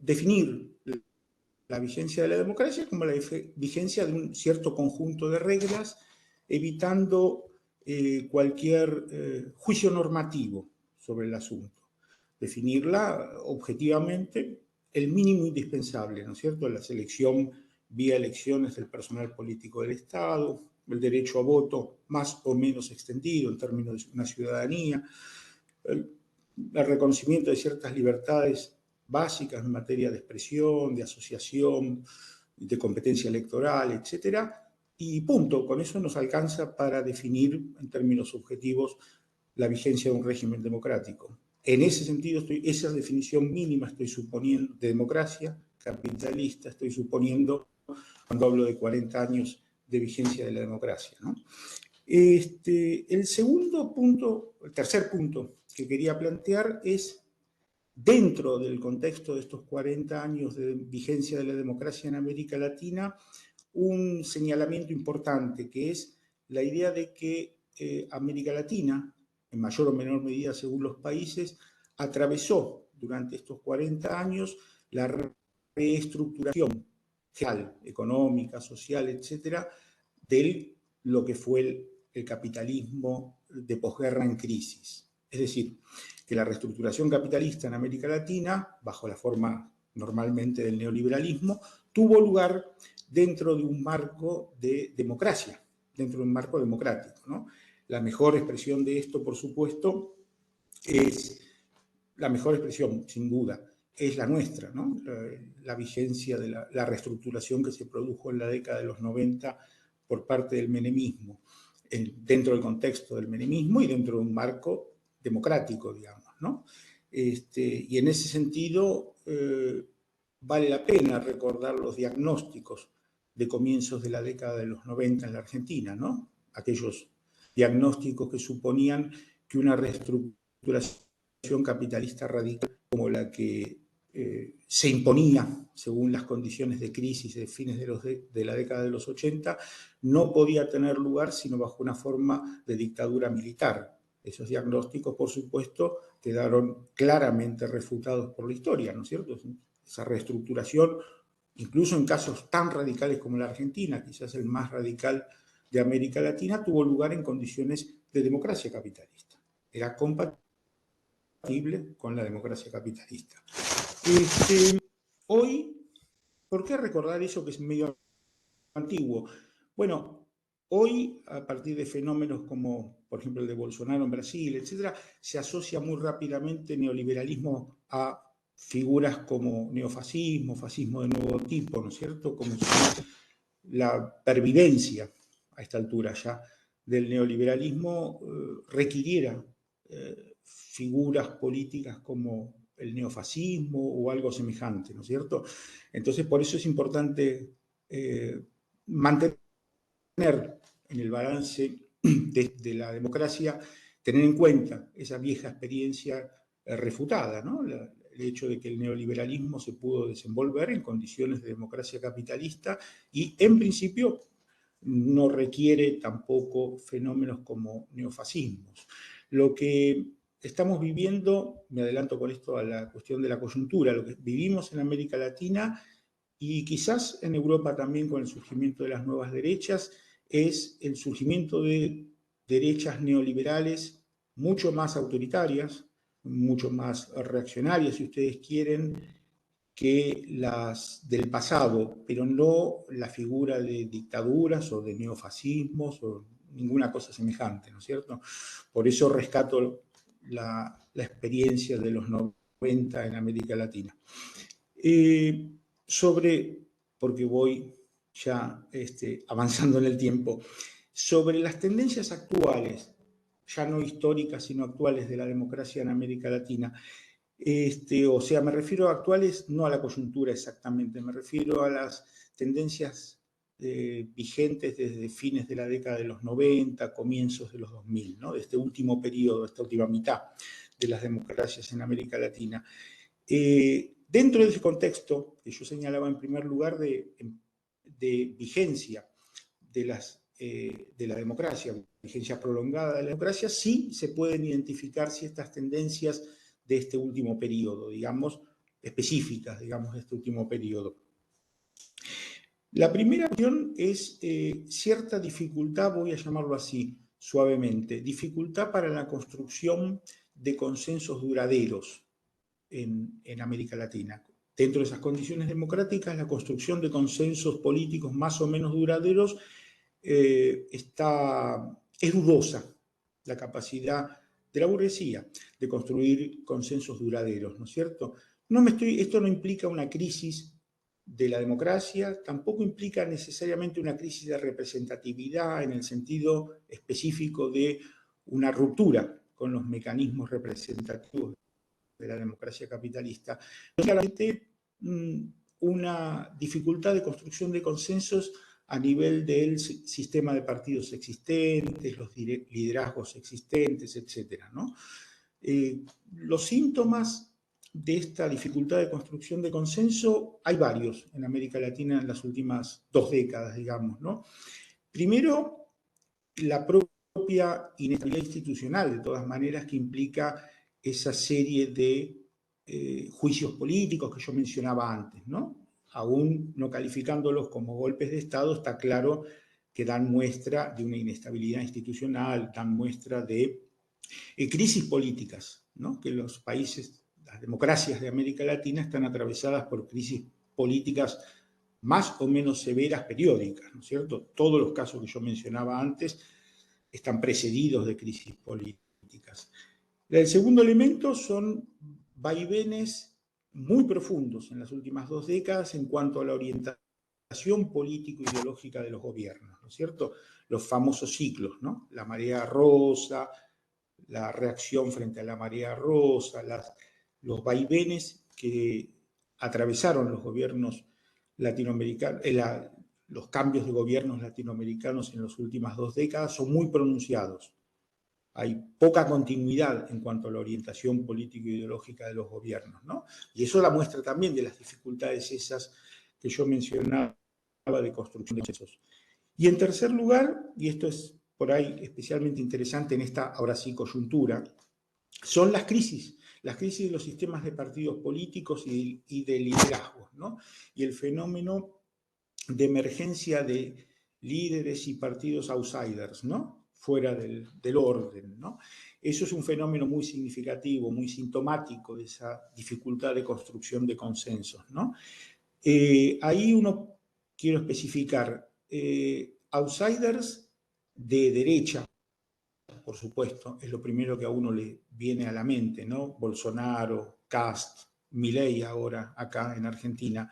definir la vigencia de la democracia como la vigencia de un cierto conjunto de reglas, evitando cualquier juicio normativo sobre el asunto. Definirla objetivamente, el mínimo indispensable, ¿no es cierto? La selección vía elecciones del personal político del Estado, el derecho a voto más o menos extendido en términos de una ciudadanía, el reconocimiento de ciertas libertades básicas en materia de expresión, de asociación, de competencia electoral, etcétera, y punto. Con eso nos alcanza para definir en términos objetivos la vigencia de un régimen democrático. En ese sentido, esa definición mínima estoy suponiendo de democracia capitalista, estoy suponiendo cuando hablo de 40 años de vigencia de la democracia, ¿no? El segundo punto, el tercer punto que quería plantear es, dentro del contexto de estos 40 años de vigencia de la democracia en América Latina, un señalamiento importante, que es la idea de que América Latina, en mayor o menor medida según los países, atravesó durante estos 40 años la reestructuración general, económica, social, etcétera, de lo que fue el capitalismo de posguerra en crisis. Es decir, que la reestructuración capitalista en América Latina, bajo la forma normalmente del neoliberalismo, tuvo lugar dentro de un marco de democracia, dentro de un marco democrático, ¿no? La mejor expresión de esto, por supuesto, es la mejor expresión, sin duda, es la nuestra, ¿no? La vigencia de la reestructuración que se produjo en la década de los 90 por parte del menemismo, dentro del contexto del menemismo y dentro de un marco democrático, digamos, ¿no? Y en ese sentido, vale la pena recordar los diagnósticos de comienzos de la década de los 90 en la Argentina, ¿no? Aquellos diagnósticos que suponían que una reestructuración capitalista radical como la que se imponía según las condiciones de crisis de fines de la década de los 80, no podía tener lugar sino bajo una forma de dictadura militar. Esos diagnósticos, por supuesto, quedaron claramente refutados por la historia, ¿no es cierto? Esa reestructuración, incluso en casos tan radicales como la Argentina, quizás el más radical de América Latina, tuvo lugar en condiciones de democracia capitalista. Era compatible con la democracia capitalista. Hoy, ¿por qué recordar eso que es medio antiguo? Bueno, hoy, a partir de fenómenos como, por ejemplo, el de Bolsonaro en Brasil, etcétera, se asocia muy rápidamente neoliberalismo a figuras como neofascismo, fascismo de nuevo tipo, ¿no es cierto? Como si la pervivencia a esta altura ya del neoliberalismo requiriera figuras políticas como el neofascismo o algo semejante, ¿no es cierto? Entonces, por eso es importante mantener en el balance de la democracia, tener en cuenta esa vieja experiencia refutada, ¿no? El hecho de que el neoliberalismo se pudo desenvolver en condiciones de democracia capitalista y, en principio, no requiere tampoco fenómenos como neofascismos. Lo que estamos viviendo, me adelanto con esto a la cuestión de la coyuntura, lo que vivimos en América Latina y quizás en Europa también con el surgimiento de las nuevas derechas, es el surgimiento de derechas neoliberales mucho más autoritarias, mucho más reaccionarias, si ustedes quieren, que las del pasado, pero no la figura de dictaduras o de neofascismos o ninguna cosa semejante, ¿no es cierto? Por eso rescato la experiencia de los 90 en América Latina. Porque voy ya avanzando en el tiempo, sobre las tendencias actuales, ya no históricas, sino actuales de la democracia en América Latina. O sea, me refiero a actuales, no a la coyuntura exactamente, me refiero a las tendencias vigentes desde fines de la década de los 90, comienzos de los 2000, ¿no? De este último periodo, esta última mitad de las democracias en América Latina. Dentro de ese contexto, que yo señalaba en primer lugar de vigencia de la democracia, vigencia prolongada de la democracia, sí se pueden identificar ciertas tendencias de este último periodo, digamos, específicas, digamos, de este último periodo. La primera cuestión es cierta dificultad, voy a llamarlo así, suavemente, dificultad para la construcción de consensos duraderos en América Latina. dentro de esas condiciones democráticas, la construcción de consensos políticos más o menos duraderos es dudosa. La capacidad de la burguesía de construir consensos duraderos, ¿no es cierto? Esto no implica una crisis de la democracia, tampoco implica necesariamente una crisis de representatividad en el sentido específico de una ruptura con los mecanismos representativos de la democracia capitalista. Claramente una dificultad de construcción de consensos a nivel del sistema de partidos existentes, los liderazgos existentes, etc., ¿no? Los síntomas de esta dificultad de construcción de consenso hay varios en América Latina en las últimas 2 décadas, digamos, ¿no? Primero, la propia inestabilidad institucional, de todas maneras, que implica esa serie de juicios políticos que yo mencionaba antes, ¿no? Aún no calificándolos como golpes de Estado, está claro que dan muestra de una inestabilidad institucional, dan muestra de crisis políticas, ¿no? Que los países, las democracias de América Latina están atravesadas por crisis políticas más o menos severas periódicas, ¿no es cierto? Todos los casos que yo mencionaba antes están precedidos de crisis políticas. El segundo elemento son vaivenes muy profundos en las últimas 2 décadas en cuanto a la orientación político-ideológica de los gobiernos, ¿no es cierto? Los famosos ciclos, ¿no? La marea rosa, la reacción frente a la marea rosa, los vaivenes que atravesaron los gobiernos latinoamericanos, los cambios de gobiernos latinoamericanos en las últimas 2 décadas son muy pronunciados. Hay poca continuidad en cuanto a la orientación político-ideológica de los gobiernos, ¿no? Y eso la muestra también de las dificultades esas que yo mencionaba de construcción de consensos. Y en tercer lugar, y esto es por ahí especialmente interesante en esta, ahora sí, coyuntura, son las crisis de los sistemas de partidos políticos y de liderazgos, ¿no? Y el fenómeno de emergencia de líderes y partidos outsiders, ¿no? Fuera del orden, ¿no? Eso es un fenómeno muy significativo, muy sintomático de esa dificultad de construcción de consensos, ¿no? Ahí quiero especificar, outsiders de derecha, por supuesto, es lo primero que a uno le viene a la mente, ¿no? Bolsonaro, Kast, Milei ahora acá en Argentina,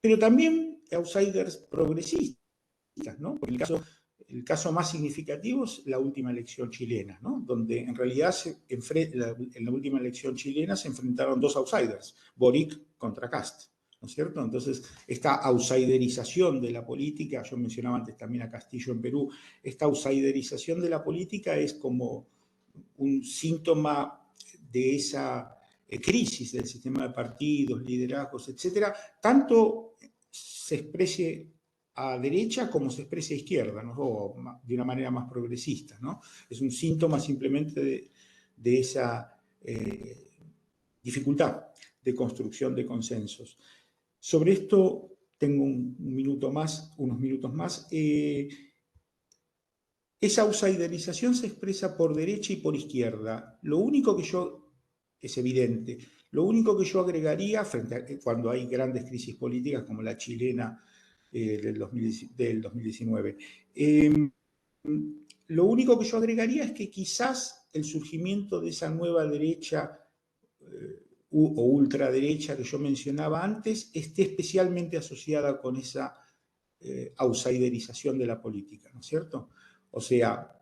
pero también outsiders progresistas, ¿no? Por el caso más significativo es la última elección chilena, ¿no? Donde en realidad en la última elección chilena se enfrentaron 2 outsiders, Boric contra Kast, ¿no es cierto? Entonces, esta outsiderización de la política, yo mencionaba antes también a Castillo en Perú, esta outsiderización de la política es como un síntoma de esa crisis del sistema de partidos, liderazgos, etcétera, tanto se exprese a derecha como se exprese a izquierda, ¿no? O de una manera más progresista, ¿no? Es un síntoma simplemente de esa dificultad de construcción de consensos. Sobre esto tengo unos minutos más. Esa outsiderización se expresa por derecha y por izquierda. Es evidente, lo único que yo agregaría, cuando hay grandes crisis políticas como la chilena del 2019, lo único que yo agregaría es que quizás el surgimiento de esa nueva derecha o ultraderecha que yo mencionaba antes esté especialmente asociada con esa outsiderización de la política, ¿no es cierto? O sea,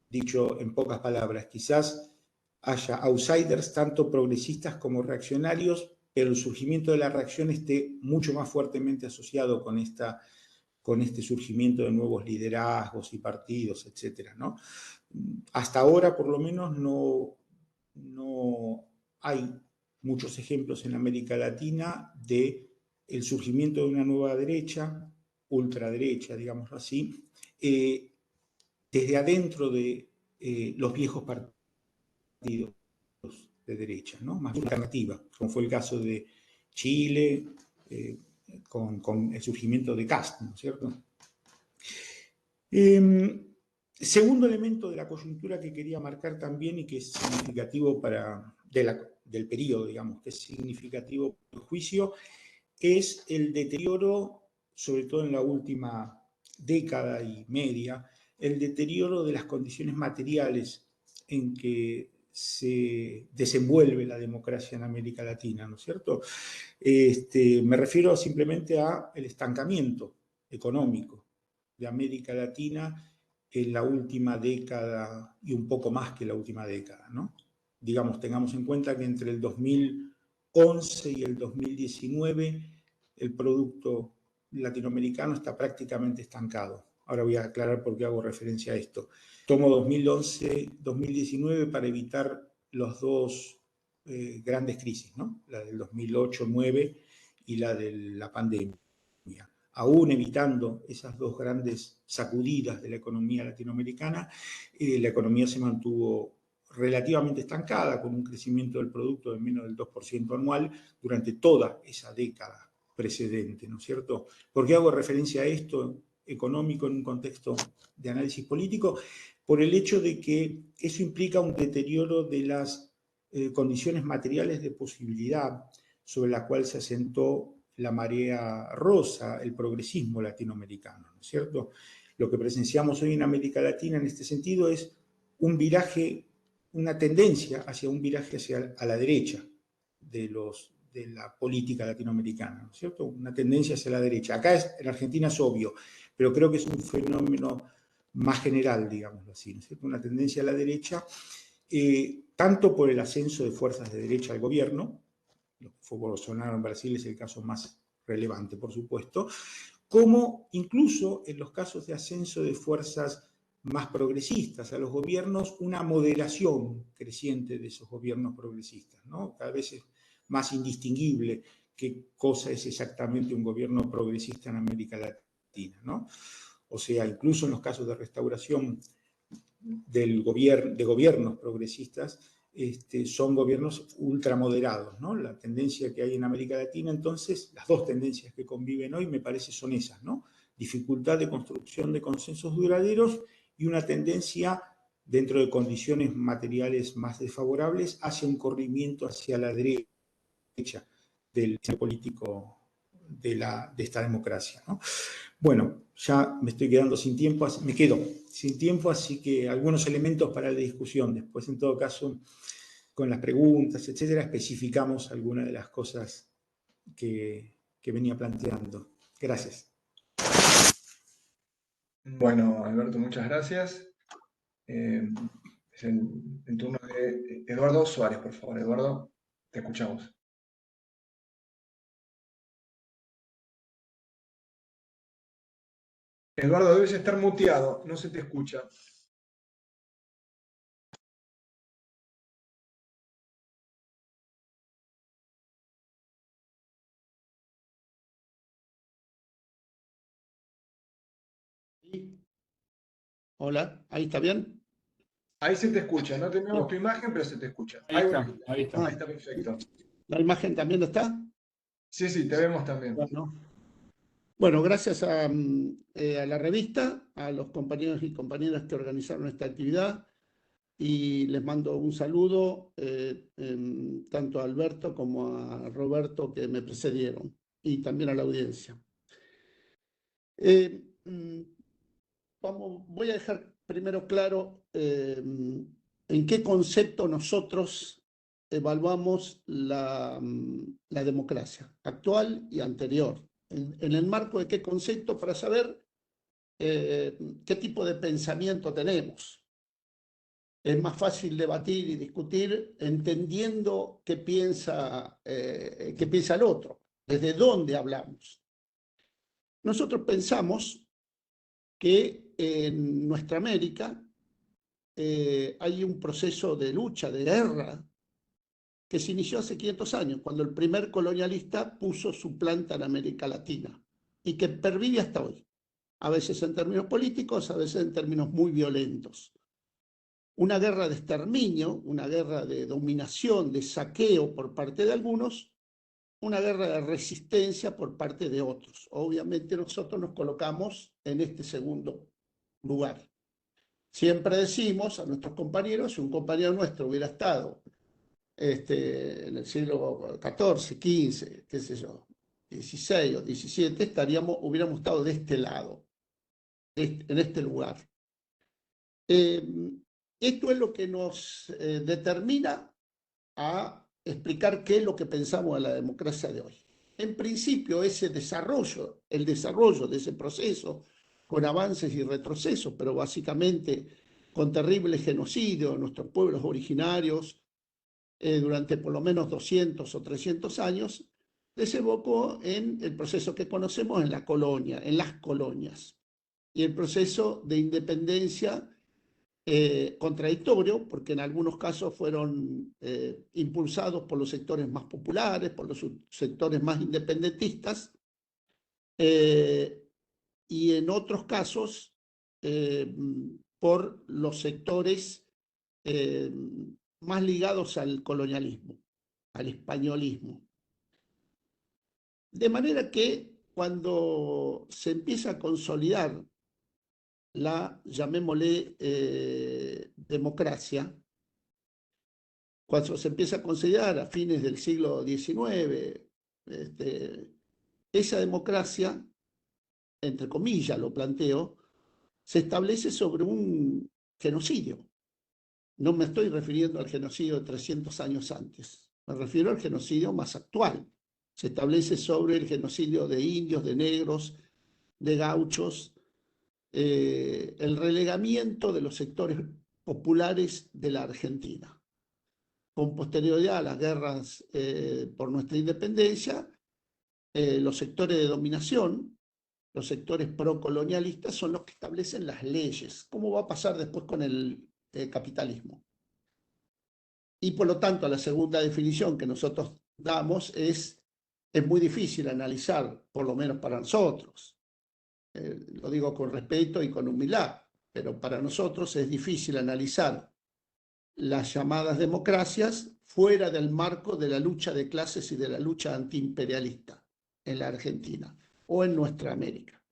dicho en pocas palabras, quizás haya outsiders tanto progresistas como reaccionarios, pero el surgimiento de la reacción esté mucho más fuertemente asociado con este surgimiento de nuevos liderazgos y partidos, etcétera, ¿no? Hasta ahora, por lo menos, no hay muchos ejemplos en América Latina de el surgimiento de una nueva derecha, ultraderecha, digámoslo así, desde adentro de los viejos partidos de derecha, ¿no? Más alternativa, como fue el caso de Chile, con el surgimiento de Kast, ¿no es cierto? Segundo elemento de la coyuntura que quería marcar también y que es significativo para del periodo, digamos, que es significativo por el juicio, es el deterioro, sobre todo en la última década y media, el deterioro de las condiciones materiales en que se desenvuelve la democracia en América Latina, ¿no es cierto? Me refiero simplemente al estancamiento económico de América Latina en la última década y un poco más que la última década, ¿no? Digamos, tengamos en cuenta que entre el 2011 y el 2019 el producto latinoamericano está prácticamente estancado. Ahora voy a aclarar por qué hago referencia a esto. Tomo 2011-2019 para evitar los dos grandes crisis, ¿no? La del 2008-2009 y la de la pandemia. Aún evitando esas dos grandes sacudidas de la economía latinoamericana, la economía se mantuvo relativamente estancada, con un crecimiento del producto de menos del 2% anual durante toda esa década precedente, ¿no es cierto? ¿Por qué hago referencia a esto económico en un contexto de análisis político? Por el hecho de que eso implica un deterioro de las condiciones materiales de posibilidad sobre la cual se asentó la marea rosa, el progresismo latinoamericano, ¿no es cierto? Lo que presenciamos hoy en América Latina en este sentido es un viraje, una tendencia hacia un viraje a la derecha de la política latinoamericana, ¿no es cierto? Una tendencia hacia la derecha. Acá en Argentina es obvio, pero creo que es un fenómeno más general, digámoslo así, ¿no es cierto? Una tendencia a la derecha, tanto por el ascenso de fuerzas de derecha al gobierno, lo que fue Bolsonaro en Brasil es el caso más relevante, por supuesto, como incluso en los casos de ascenso de fuerzas más progresistas a los gobiernos, una moderación creciente de esos gobiernos progresistas, ¿no? Cada vez es más indistinguible qué cosa es exactamente un gobierno progresista en América Latina, ¿no? O sea, incluso en los casos de restauración de gobiernos progresistas, son gobiernos ultramoderados, ¿no? La tendencia que hay en América Latina, entonces, las dos tendencias que conviven hoy, me parece, son esas, ¿no? Dificultad de construcción de consensos duraderos y una tendencia, dentro de condiciones materiales más desfavorables, hacia un corrimiento hacia la derecha del político de esta democracia, ¿no? Bueno, ya me estoy quedando sin tiempo, me quedo sin tiempo, así que algunos elementos para la discusión. Después, en todo caso, con las preguntas, etcétera, especificamos algunas de las cosas que venía planteando. Gracias. Bueno, Alberto, muchas gracias. Es el turno de Eduardo Suárez, por favor. Eduardo, te escuchamos. Eduardo, debes estar muteado, no se te escucha. Hola, ¿ahí está bien? Ahí se te escucha, no tenemos tu imagen, pero se te escucha. Ahí está, ahí está. Ahí está perfecto. ¿La imagen también está? Sí, sí, te vemos también. Bueno, gracias a la revista, a los compañeros y compañeras que organizaron esta actividad, y les mando un saludo tanto a Alberto como a Roberto, que me precedieron, y también a la audiencia. Voy a dejar primero claro en qué concepto nosotros evaluamos la democracia actual y anterior. En el marco de qué concepto, para saber qué tipo de pensamiento tenemos. Es más fácil debatir y discutir entendiendo qué piensa el otro, desde dónde hablamos. Nosotros pensamos que en nuestra América hay un proceso de lucha, de guerra, que se inició hace 500 años, cuando el primer colonialista puso su planta en América Latina, y que pervive hasta hoy, a veces en términos políticos, a veces en términos muy violentos. Una guerra de exterminio, una guerra de dominación, de saqueo por parte de algunos, una guerra de resistencia por parte de otros. Obviamente nosotros nos colocamos en este segundo lugar. Siempre decimos a nuestros compañeros, si un compañero nuestro hubiera estado en el siglo XIV, XV, qué sé yo, XVI o XVII, hubiéramos estado de este lado, en este lugar. Esto es lo que nos determina a explicar qué es lo que pensamos de la democracia de hoy. En principio, ese desarrollo, el desarrollo de ese proceso, con avances y retrocesos, pero básicamente con terribles genocidios de nuestros pueblos originarios durante por lo menos 200 o 300 años, desembocó en el proceso que conocemos en la colonia, en las colonias, y el proceso de independencia contradictorio, porque en algunos casos fueron impulsados por los sectores más populares, por los sectores más independentistas, y en otros casos por los sectores más ligados al colonialismo, al españolismo. De manera que cuando se empieza a consolidar la, llamémosle, democracia, cuando se empieza a considerar a fines del siglo XIX, esa democracia, entre comillas lo planteo, se establece sobre un genocidio. No me estoy refiriendo al genocidio de 300 años antes, me refiero al genocidio más actual. Se establece sobre el genocidio de indios, de negros, de gauchos, el relegamiento de los sectores populares de la Argentina. Con posterioridad a las guerras por nuestra independencia, los sectores de dominación, los sectores procolonialistas son los que establecen las leyes. ¿Cómo va a pasar después con el capitalismo? Y por lo tanto, la segunda definición que nosotros damos es muy difícil analizar, por lo menos para nosotros. Lo digo con respeto y con humildad, pero para nosotros es difícil analizar las llamadas democracias fuera del marco de la lucha de clases y de la lucha antiimperialista en la Argentina o en nuestra América.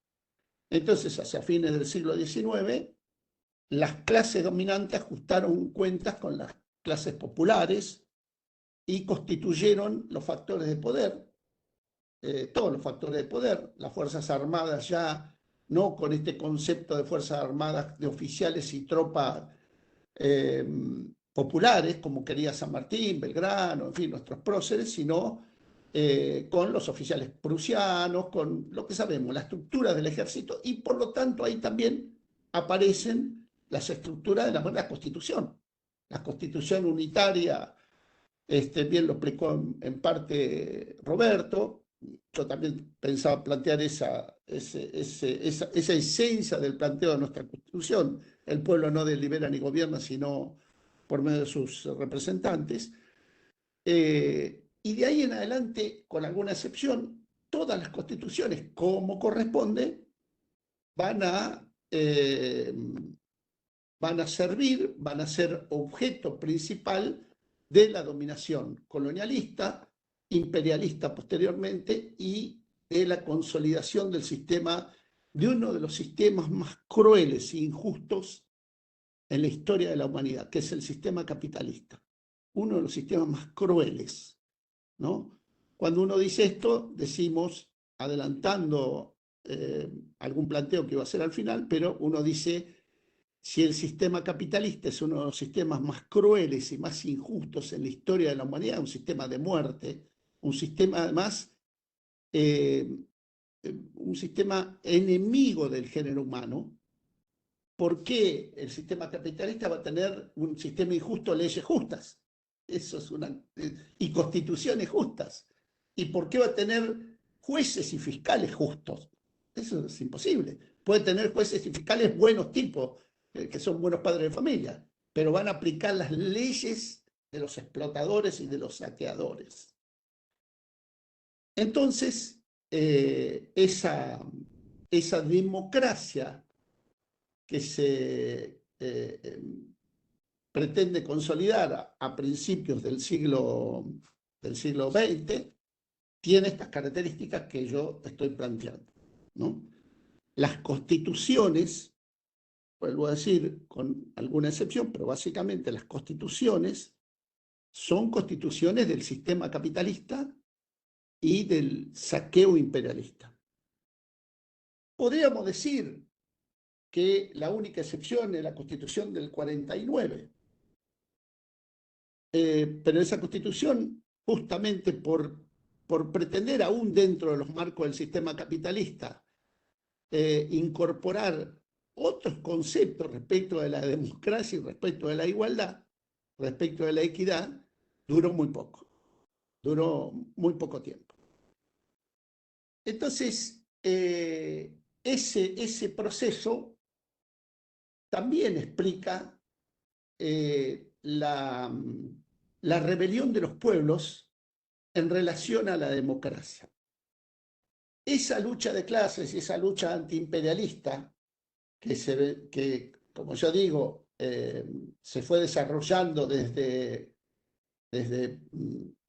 Entonces, hacia fines del siglo XIX, las clases dominantes ajustaron cuentas con las clases populares y constituyeron los factores de poder, todos los factores de poder, las Fuerzas Armadas ya no con este concepto de Fuerzas Armadas de oficiales y tropas populares, como quería San Martín, Belgrano, en fin, nuestros próceres, sino con los oficiales prusianos, con lo que sabemos, la estructura del ejército, y por lo tanto ahí también aparecen las estructuras de la Constitución. La Constitución unitaria, bien lo explicó en parte Roberto. Yo también pensaba plantear esa esencia del planteo de nuestra Constitución. El pueblo no delibera ni gobierna, sino por medio de sus representantes. Y de ahí en adelante, con alguna excepción, todas las constituciones, como corresponde, van a servir, van a ser objeto principal de la dominación colonialista, imperialista posteriormente, y de la consolidación del sistema, de uno de los sistemas más crueles e injustos en la historia de la humanidad, que es el sistema capitalista. Uno de los sistemas más crueles, ¿no? Cuando uno dice esto, decimos, adelantando algún planteo que va a hacer al final, pero uno dice, si el sistema capitalista es uno de los sistemas más crueles y más injustos en la historia de la humanidad, un sistema de muerte, un sistema además, un sistema enemigo del género humano, ¿por qué el sistema capitalista va a tener un sistema injusto, leyes justas? Eso es y constituciones justas. ¿Y por qué va a tener jueces y fiscales justos? Eso es imposible. Puede tener jueces y fiscales buenos tipos, que son buenos padres de familia, pero van a aplicar las leyes de los explotadores y de los saqueadores. Entonces, esa democracia que se pretende consolidar a principios del siglo XX, tiene estas características que yo estoy planteando, ¿no? Las constituciones, vuelvo a decir, con alguna excepción, pero básicamente las constituciones son constituciones del sistema capitalista y del saqueo imperialista. Podríamos decir que la única excepción es la Constitución del 49. Pero esa Constitución, justamente por pretender, aún dentro de los marcos del sistema capitalista, incorporar otros conceptos respecto de la democracia y respecto de la igualdad, respecto de la equidad, duró muy poco tiempo. Entonces, ese proceso también explica la rebelión de los pueblos en relación a la democracia. Esa lucha de clases y esa lucha antiimperialista que como yo digo, se fue desarrollando desde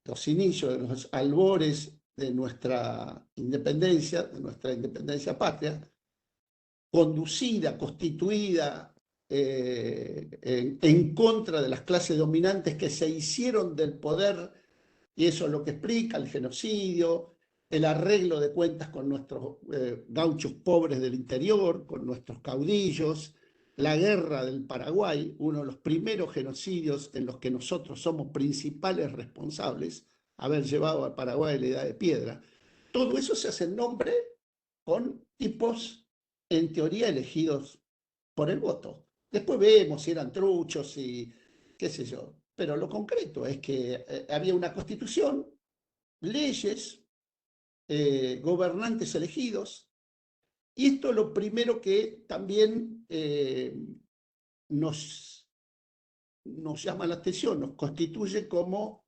los inicios, de los albores de nuestra independencia patria, conducida, constituida en contra de las clases dominantes que se hicieron del poder, y eso es lo que explica el genocidio, el arreglo de cuentas con nuestros gauchos pobres del interior, con nuestros caudillos, la guerra del Paraguay, uno de los primeros genocidios en los que nosotros somos principales responsables, haber llevado al Paraguay a la Edad de Piedra. Todo eso se hace en nombre con tipos, en teoría, elegidos por el voto. Después vemos si eran truchos y qué sé yo. Pero lo concreto es que había una constitución, leyes, gobernantes elegidos, y esto es lo primero que también nos llama la atención, nos constituye como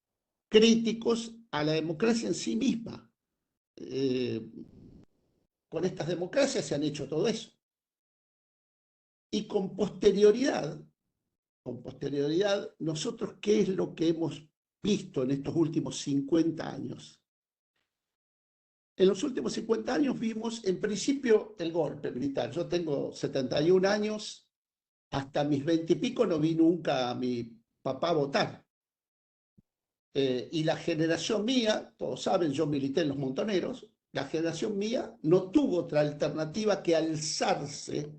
críticos a la democracia en sí misma. Con estas democracias se han hecho todo eso. Y con posterioridad, nosotros, ¿qué es lo que hemos visto en estos últimos 50 años? En los últimos 50 años vimos, en principio, el golpe militar. Yo tengo 71 años, hasta mis 20 y pico no vi nunca a mi papá votar. Y la generación mía, todos saben, yo milité en los Montoneros, la generación mía no tuvo otra alternativa que alzarse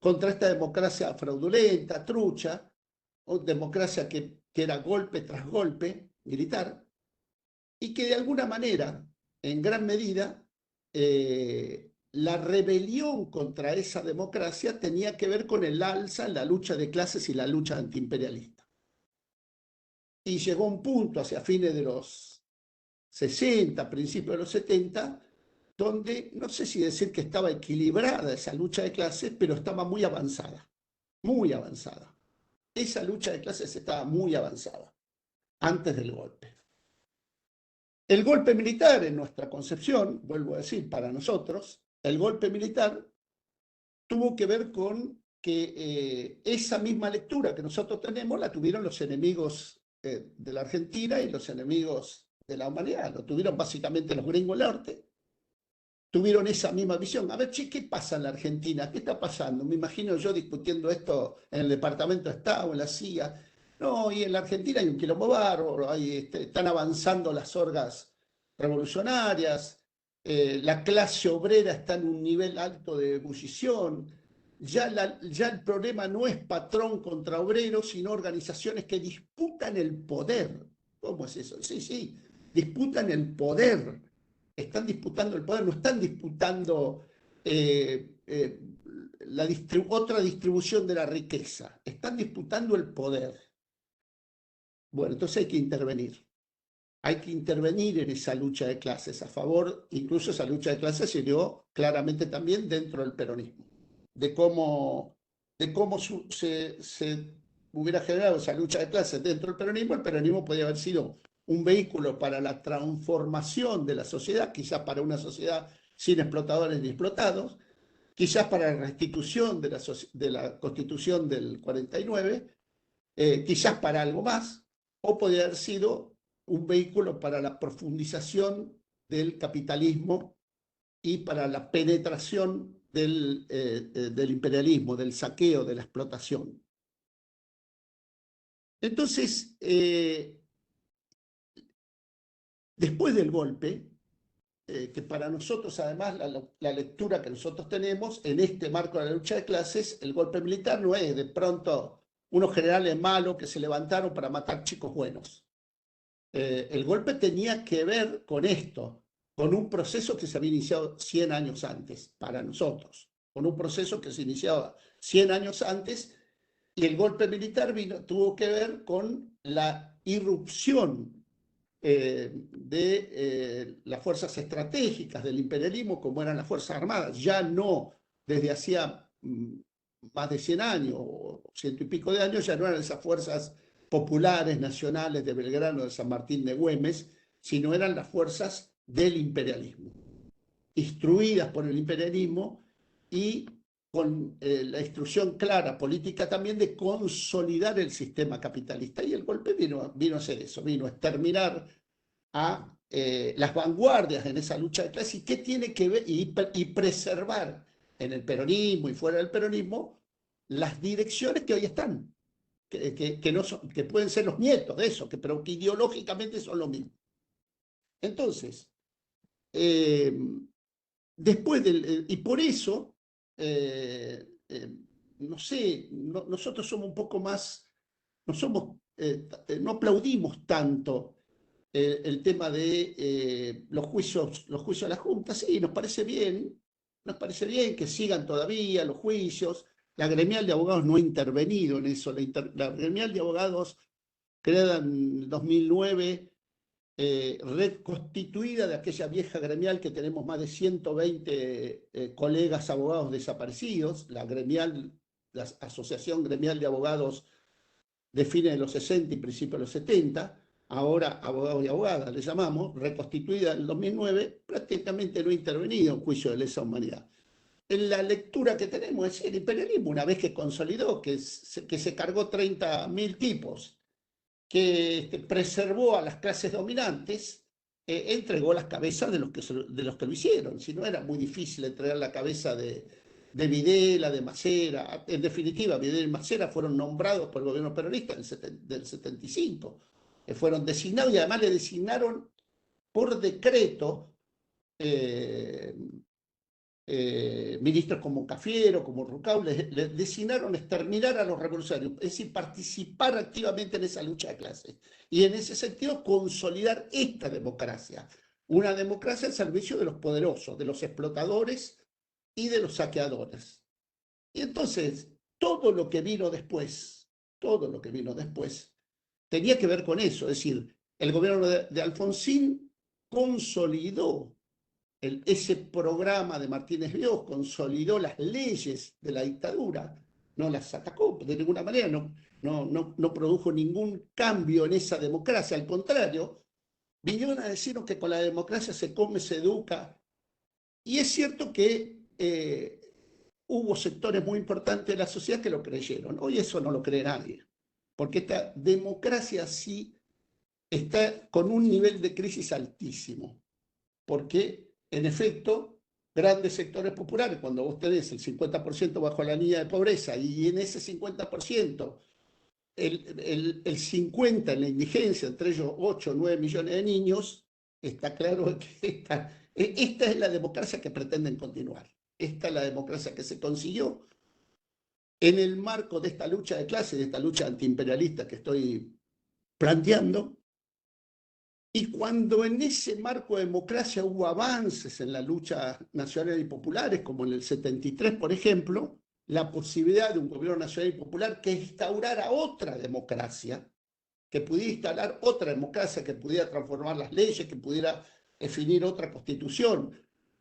contra esta democracia fraudulenta, trucha, o democracia que era golpe tras golpe militar, y que de alguna manera, en gran medida, la rebelión contra esa democracia tenía que ver con el alza en la lucha de clases y la lucha antiimperialista. Y llegó un punto hacia fines de los 60, principios de los 70, donde no sé si decir que estaba equilibrada esa lucha de clases, pero estaba muy avanzada, muy avanzada. Esa lucha de clases estaba muy avanzada, antes del golpe. El golpe militar, en nuestra concepción, vuelvo a decir, para nosotros, el golpe militar tuvo que ver con que esa misma lectura que nosotros tenemos la tuvieron los enemigos de la Argentina y los enemigos de la humanidad. Lo tuvieron básicamente los gringos del norte. Tuvieron esa misma visión. A ver, che, ¿qué pasa en la Argentina? ¿Qué está pasando? Me imagino yo discutiendo esto en el Departamento de Estado, en la CIA. No, y en la Argentina hay un quilombo bárbaro, están avanzando las orgas revolucionarias, la clase obrera está en un nivel alto de ebullición. Ya el problema no es patrón contra obrero, sino organizaciones que disputan el poder. ¿Cómo es eso? Sí, disputan el poder. Están disputando el poder, no están disputando otra distribución de la riqueza. Están disputando el poder. Bueno, entonces hay que intervenir. Hay que intervenir en esa lucha de clases a favor, incluso esa lucha de clases se dio claramente también dentro del peronismo, de cómo se hubiera generado esa lucha de clases dentro del peronismo. El peronismo podía haber sido un vehículo para la transformación de la sociedad, quizás para una sociedad sin explotadores ni explotados, quizás para la restitución de la Constitución del 49, quizás para algo más, o podría haber sido un vehículo para la profundización del capitalismo y para la penetración del imperialismo, del saqueo, de la explotación. Entonces, después del golpe, que para nosotros, además, la lectura que nosotros tenemos en este marco de la lucha de clases, el golpe militar no es de pronto unos generales malos que se levantaron para matar chicos buenos. El golpe tenía que ver con esto, con un proceso que se había iniciado 100 años antes, para nosotros, con un proceso que se iniciaba 100 años antes, y el golpe militar tuvo que ver con la irrupción de las fuerzas estratégicas del imperialismo, como eran las Fuerzas Armadas, ya no desde hacía más de 100 años, o 100 y pico de años, ya no eran esas fuerzas populares, nacionales de Belgrano, de San Martín de Güemes, sino eran las fuerzas del imperialismo, instruidas por el imperialismo y con la instrucción clara política también de consolidar el sistema capitalista. Y el golpe vino a hacer eso, vino a exterminar a las vanguardias en esa lucha de clases. ¿Y qué tiene que ver? Y preservar en el peronismo y fuera del peronismo las direcciones que hoy están, que, no son, que pueden ser los nietos de eso, pero que ideológicamente son lo mismo. Entonces, después y por eso, no sé, nosotros somos un poco más, no aplaudimos tanto el tema de los juicios a la Junta. Sí, nos parece bien que sigan todavía los juicios. La gremial de abogados no ha intervenido en eso. La gremial de abogados, creada en 2009, reconstituida de aquella vieja gremial que tenemos más de 120 colegas abogados desaparecidos, la Asociación Gremial de Abogados de fines de los 60 y principios de los 70, ahora abogados y abogadas le llamamos, reconstituida en el 2009, prácticamente no ha intervenido en juicio de lesa humanidad. En la lectura que tenemos es el imperialismo, una vez que consolidó, que se cargó 30.000 tipos, que preservó a las clases dominantes, entregó las cabezas de los que lo hicieron. Si no, era muy difícil entregar la cabeza de Videla, de Macera. En definitiva, Videla y Macera fueron nombrados por el gobierno peronista del 75. Fueron designados y además le designaron por decreto ministros como Cafiero, como Rucau, les designaron exterminar a los revolucionarios, es decir, participar activamente en esa lucha de clases. Y en ese sentido, consolidar esta democracia, una democracia al servicio de los poderosos, de los explotadores y de los saqueadores. Y entonces, todo lo que vino después, tenía que ver con eso, es decir, el gobierno de Alfonsín consolidó ese programa de Martínez Bios, consolidó las leyes de la dictadura, no las atacó de ninguna manera, no produjo ningún cambio en esa democracia, al contrario, vinieron a decirnos que con la democracia se come, se educa, y es cierto que hubo sectores muy importantes de la sociedad que lo creyeron. Hoy eso no lo cree nadie, porque esta democracia sí está con un nivel de crisis altísimo, porque en efecto, grandes sectores populares, cuando vos tenés el 50% bajo la línea de pobreza y en ese 50% el 50% en la indigencia, entre ellos 8 o 9 millones de niños, está claro que esta es la democracia que pretenden continuar. Esta es la democracia que se consiguió en el marco de esta lucha de clases, de esta lucha antiimperialista que estoy planteando. Y cuando en ese marco de democracia hubo avances en la lucha nacional y populares, como en el 73, por ejemplo, la posibilidad de un gobierno nacional y popular que instaurara otra democracia, que pudiera instalar otra democracia, que pudiera transformar las leyes, que pudiera definir otra constitución,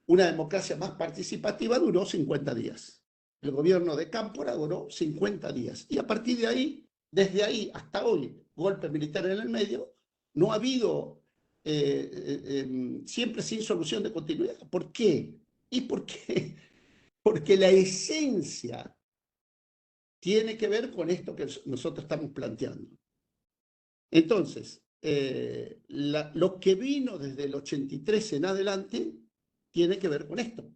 una democracia más participativa, duró 50 días. El gobierno de Cámpora duró 50 días. Y a partir de ahí, desde ahí hasta hoy, golpe militar en el medio, no ha habido siempre sin solución de continuidad. ¿Por qué? ¿Y por qué? Porque la esencia tiene que ver con esto que nosotros estamos planteando. Entonces, lo que vino desde el 83 en adelante tiene que ver con esto.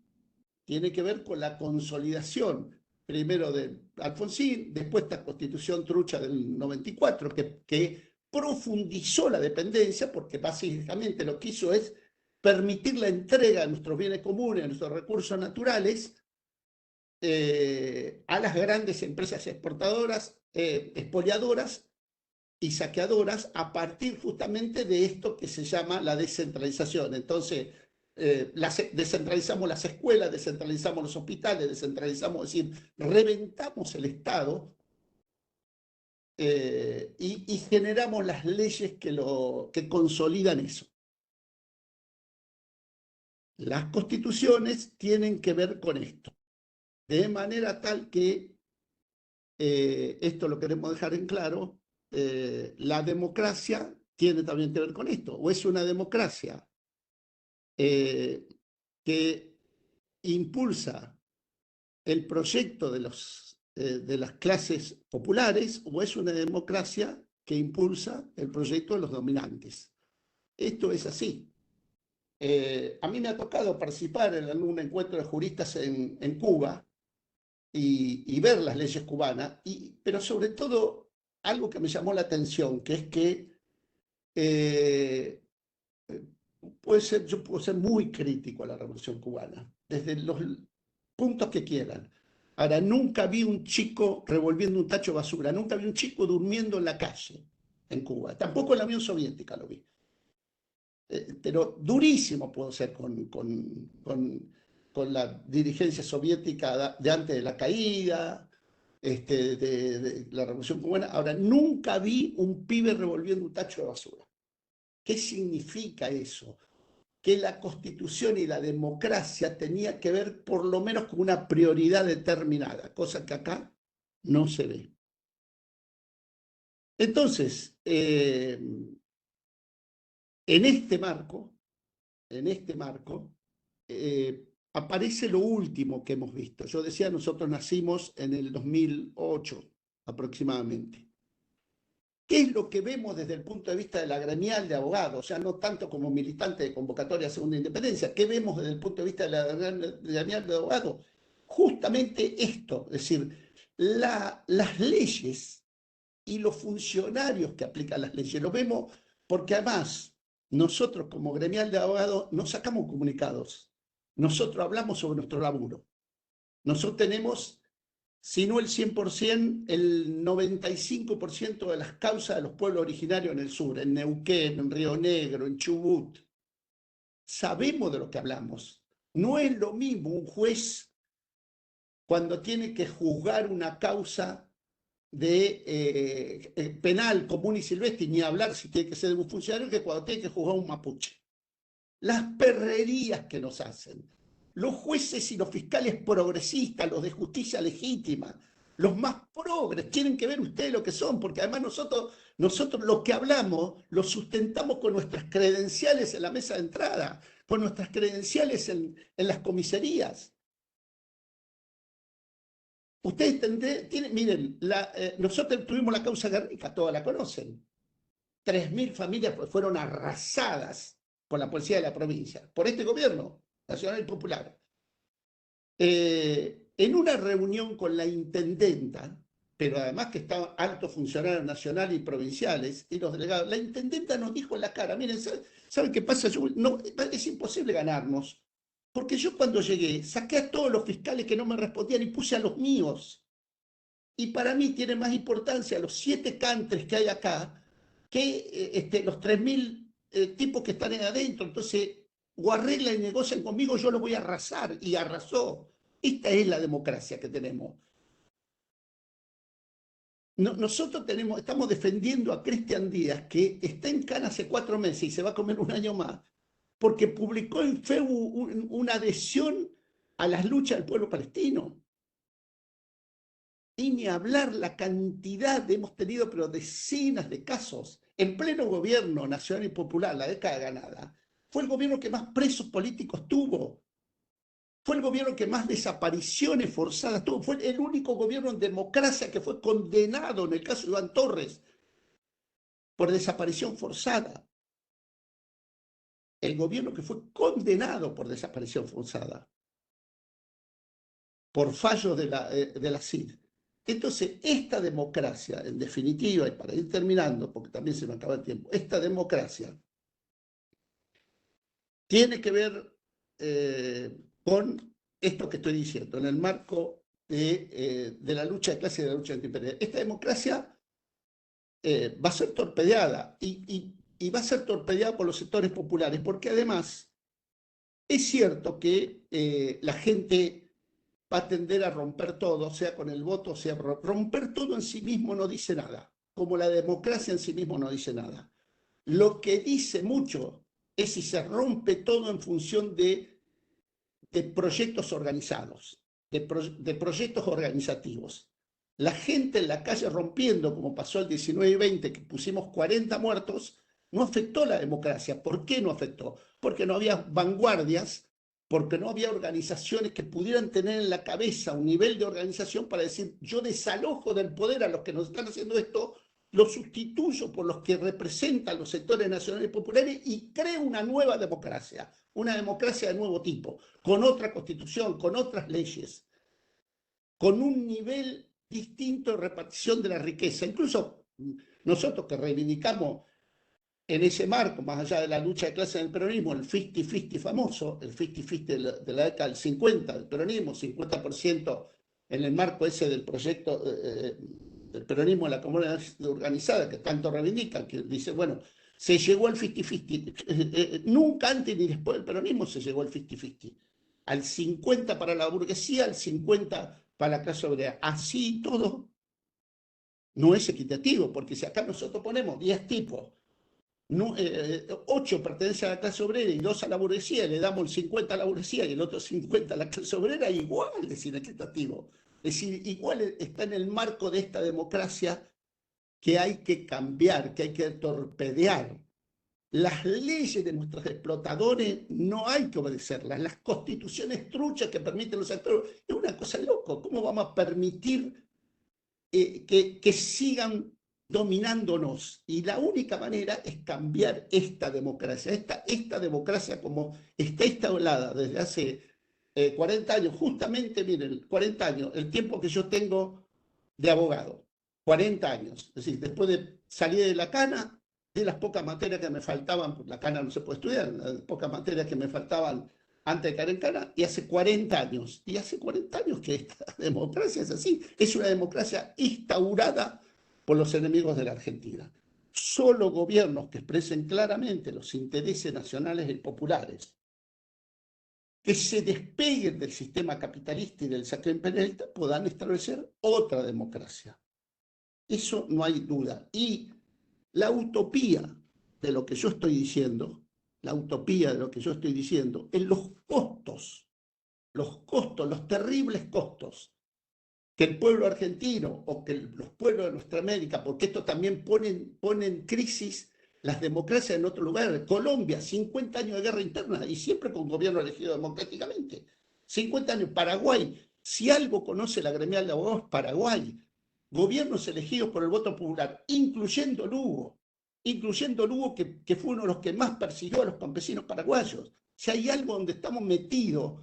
Tiene que ver con la consolidación, primero de Alfonsín, después esta constitución trucha del 94, que profundizó la dependencia, porque básicamente lo que hizo es permitir la entrega de nuestros bienes comunes, de nuestros recursos naturales, a las grandes empresas exportadoras, expoliadoras y saqueadoras, a partir justamente de esto que se llama la descentralización. Entonces, descentralizamos las escuelas, descentralizamos los hospitales, descentralizamos, es decir, reventamos el Estado, y generamos las leyes que consolidan eso. Las constituciones tienen que ver con esto, de manera tal que, esto lo queremos dejar en claro, la democracia tiene también que ver con esto, o es una democracia que impulsa el proyecto de las clases populares, o es una democracia que impulsa el proyecto de los dominantes. Esto es así. A mí me ha tocado participar en un encuentro de juristas en Cuba y ver las leyes cubanas, pero sobre todo algo que me llamó la atención, que es que yo puedo ser muy crítico a la Revolución Cubana, desde los puntos que quieran. Ahora, nunca vi un chico revolviendo un tacho de basura, nunca vi un chico durmiendo en la calle en Cuba, tampoco en la Unión Soviética lo vi. Pero durísimo puedo ser con la dirigencia soviética de antes de la caída, de la Revolución Cubana. Ahora, nunca vi un pibe revolviendo un tacho de basura. ¿Qué significa eso? Que la Constitución y la democracia tenía que ver por lo menos con una prioridad determinada, cosa que acá no se ve. Entonces, en este marco, aparece lo último que hemos visto. Yo decía, nosotros nacimos en el 2008 aproximadamente. ¿Qué es lo que vemos desde el punto de vista de la gremial de abogados? O sea, no tanto como militante de convocatoria a segunda independencia. ¿Qué vemos desde el punto de vista de la gremial de abogados? Justamente esto, es decir, las leyes y los funcionarios que aplican las leyes. Lo vemos porque además nosotros como gremial de abogados no sacamos comunicados. Nosotros hablamos sobre nuestro laburo. Nosotros tenemos, si no el 100%, el 95% de las causas de los pueblos originarios en el sur, en Neuquén, en Río Negro, en Chubut. Sabemos de lo que hablamos. No es lo mismo un juez cuando tiene que juzgar una causa de penal común y silvestre, ni hablar si tiene que ser de un funcionario, que cuando tiene que juzgar un mapuche. Las perrerías que nos hacen. Los jueces y los fiscales progresistas, los de justicia legítima, los más progres, tienen que ver ustedes lo que son, porque además nosotros lo que hablamos lo sustentamos con nuestras credenciales en la mesa de entrada, con nuestras credenciales en las comisarías. Ustedes miren, nosotros tuvimos la causa Guernica, todos la conocen. 3.000 familias fueron arrasadas por la policía de la provincia, por este gobierno nacional y popular. En una reunión con la intendenta, pero además que estaban altos funcionarios nacionales y provinciales y los delegados, la intendenta nos dijo en la cara, miren, ¿saben qué pasa? Es imposible ganarnos, porque yo cuando llegué saqué a todos los fiscales que no me respondían y puse a los míos. Y para mí tiene más importancia los 7 cantres que hay acá que los 3.000 tipos que están ahí adentro. Entonces, o arreglan y negocian conmigo, yo los voy a arrasar. Y arrasó. Esta es la democracia que tenemos. Nosotros estamos defendiendo a Cristian Díaz, que está en Cana hace 4 meses y se va a comer un año más, porque publicó en Facebook una adhesión a las luchas del pueblo palestino. Y ni hablar la cantidad, hemos tenido pero decenas de casos, en pleno gobierno nacional y popular, la década ganada, fue el gobierno que más presos políticos tuvo, fue el gobierno que más desapariciones forzadas tuvo, fue el único gobierno en democracia que fue condenado, en el caso de Iván Torres, por desaparición forzada. El gobierno que fue condenado por desaparición forzada, por fallos de la CID. Entonces, esta democracia, en definitiva, y para ir terminando, porque también se me acaba el tiempo, esta democracia tiene que ver con esto que estoy diciendo, en el marco de la lucha de clase y de la lucha antiimperial. Esta democracia va a ser torpedeada y va a ser torpedeada por los sectores populares, porque además es cierto que la gente va a tender a romper todo, sea con el voto, sea romper todo en sí mismo no dice nada, como la democracia en sí mismo no dice nada. Lo que dice mucho es si se rompe todo en función de proyectos organizados, de proyectos organizativos. La gente en la calle rompiendo, como pasó el 19 y 20, que pusimos 40 muertos, no afectó la democracia. ¿Por qué no afectó? Porque no había vanguardias, porque no había organizaciones que pudieran tener en la cabeza un nivel de organización para decir, yo desalojo del poder a los que nos están haciendo esto, lo sustituyo por los que representan los sectores nacionales y populares y creo una nueva democracia, una democracia de nuevo tipo, con otra constitución, con otras leyes, con un nivel distinto de repartición de la riqueza. Incluso nosotros que reivindicamos en ese marco, más allá de la lucha de clase del peronismo, el 50-50 famoso, el 50-50 de la década del 50 del peronismo, 50% en el marco ese del proyecto del peronismo en la comunidad organizada, que tanto reivindican, que dice, bueno, se llegó al 50-50, nunca antes ni después del peronismo se llegó al 50-50, al 50 para la burguesía, al 50 para la clase obrera, así todo no es equitativo, porque si acá nosotros ponemos 10 tipos, 8 pertenecen a la clase obrera y 2 a la burguesía, le damos el 50 a la burguesía y el otro 50 a la clase obrera, igual es inequitativo. Es decir, igual está en el marco de esta democracia que hay que cambiar, que hay que torpedear. Las leyes de nuestros explotadores no hay que obedecerlas. Las constituciones truchas que permiten los actores, es una cosa loco. ¿Cómo vamos a permitir que sigan dominándonos? Y la única manera es cambiar esta democracia. Esta democracia como está instalada desde hace 40 años, justamente, miren, 40 años, el tiempo que yo tengo de abogado, 40 años. Es decir, después de salir de la cana, de las pocas materias que me faltaban, la cana no se puede estudiar, las pocas materias que me faltaban antes de caer en cana, y hace 40 años. Y hace 40 años que esta democracia es así. Es una democracia instaurada por los enemigos de la Argentina. Solo gobiernos que expresen claramente los intereses nacionales y populares, que se despeguen del sistema capitalista y del saqueo imperialista, podrán establecer otra democracia. Eso no hay duda. Y la utopía de lo que yo estoy diciendo, la utopía de lo que yo estoy diciendo, en los costos, los terribles costos que el pueblo argentino o que los pueblos de nuestra América, porque esto también pone en crisis las democracias en otro lugar. Colombia, 50 años de guerra interna y siempre con gobierno elegido democráticamente. 50 años. Paraguay, si algo conoce la gremial de abogados, Paraguay. Gobiernos elegidos por el voto popular, incluyendo Lugo, que fue uno de los que más persiguió a los campesinos paraguayos. Si hay algo donde estamos metidos,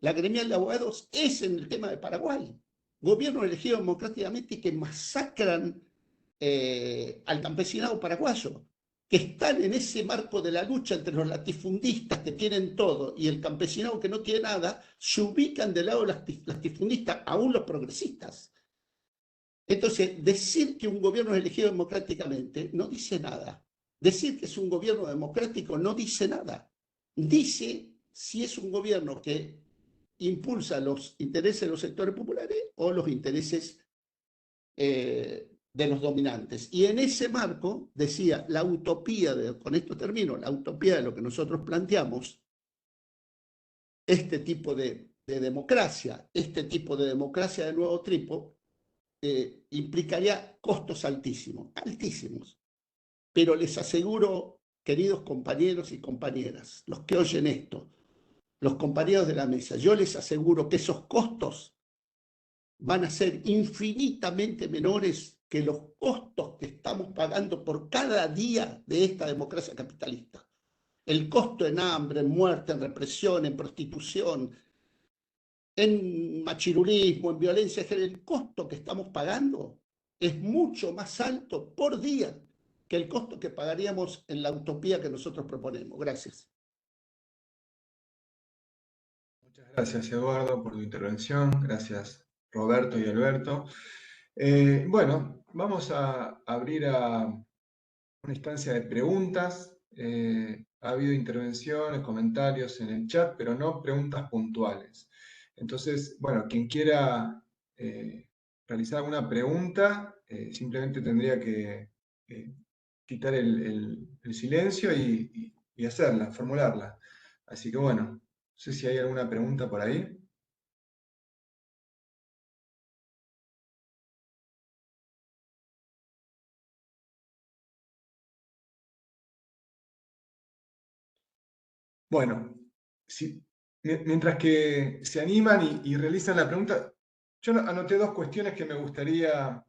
la gremial de abogados, es en el tema de Paraguay. Gobiernos elegidos democráticamente que masacran al campesinado paraguayo, que están en ese marco de la lucha entre los latifundistas que tienen todo y el campesinado que no tiene nada, se ubican del lado de los latifundistas, aún los progresistas. Entonces, decir que un gobierno es elegido democráticamente no dice nada. Decir que es un gobierno democrático no dice nada. Dice si es un gobierno que impulsa los intereses de los sectores populares o los intereses de los dominantes. Y en ese marco, decía, la utopía, con esto termino, la utopía de lo que nosotros planteamos, este tipo de democracia de nuevo tipo, implicaría costos altísimos, altísimos. Pero les aseguro, queridos compañeros y compañeras, los que oyen esto, los compañeros de la mesa, yo les aseguro que esos costos van a ser infinitamente menores que los costos que estamos pagando por cada día de esta democracia capitalista. El costo en hambre, en muerte, en represión, en prostitución, en machirulismo, en violencia de género, el costo que estamos pagando es mucho más alto por día que el costo que pagaríamos en la utopía que nosotros proponemos. Gracias. Muchas gracias, Eduardo, por tu intervención. Gracias, Roberto y Alberto. Bueno, vamos a abrir a una instancia de preguntas. Ha habido intervenciones, comentarios en el chat, pero no preguntas puntuales. Entonces, bueno, quien quiera realizar alguna pregunta, simplemente tendría que quitar el silencio y hacerla, formularla. Así que bueno, no sé si hay alguna pregunta por ahí. Bueno, mientras que se animan y realizan la pregunta, yo anoté dos cuestiones que me gustaría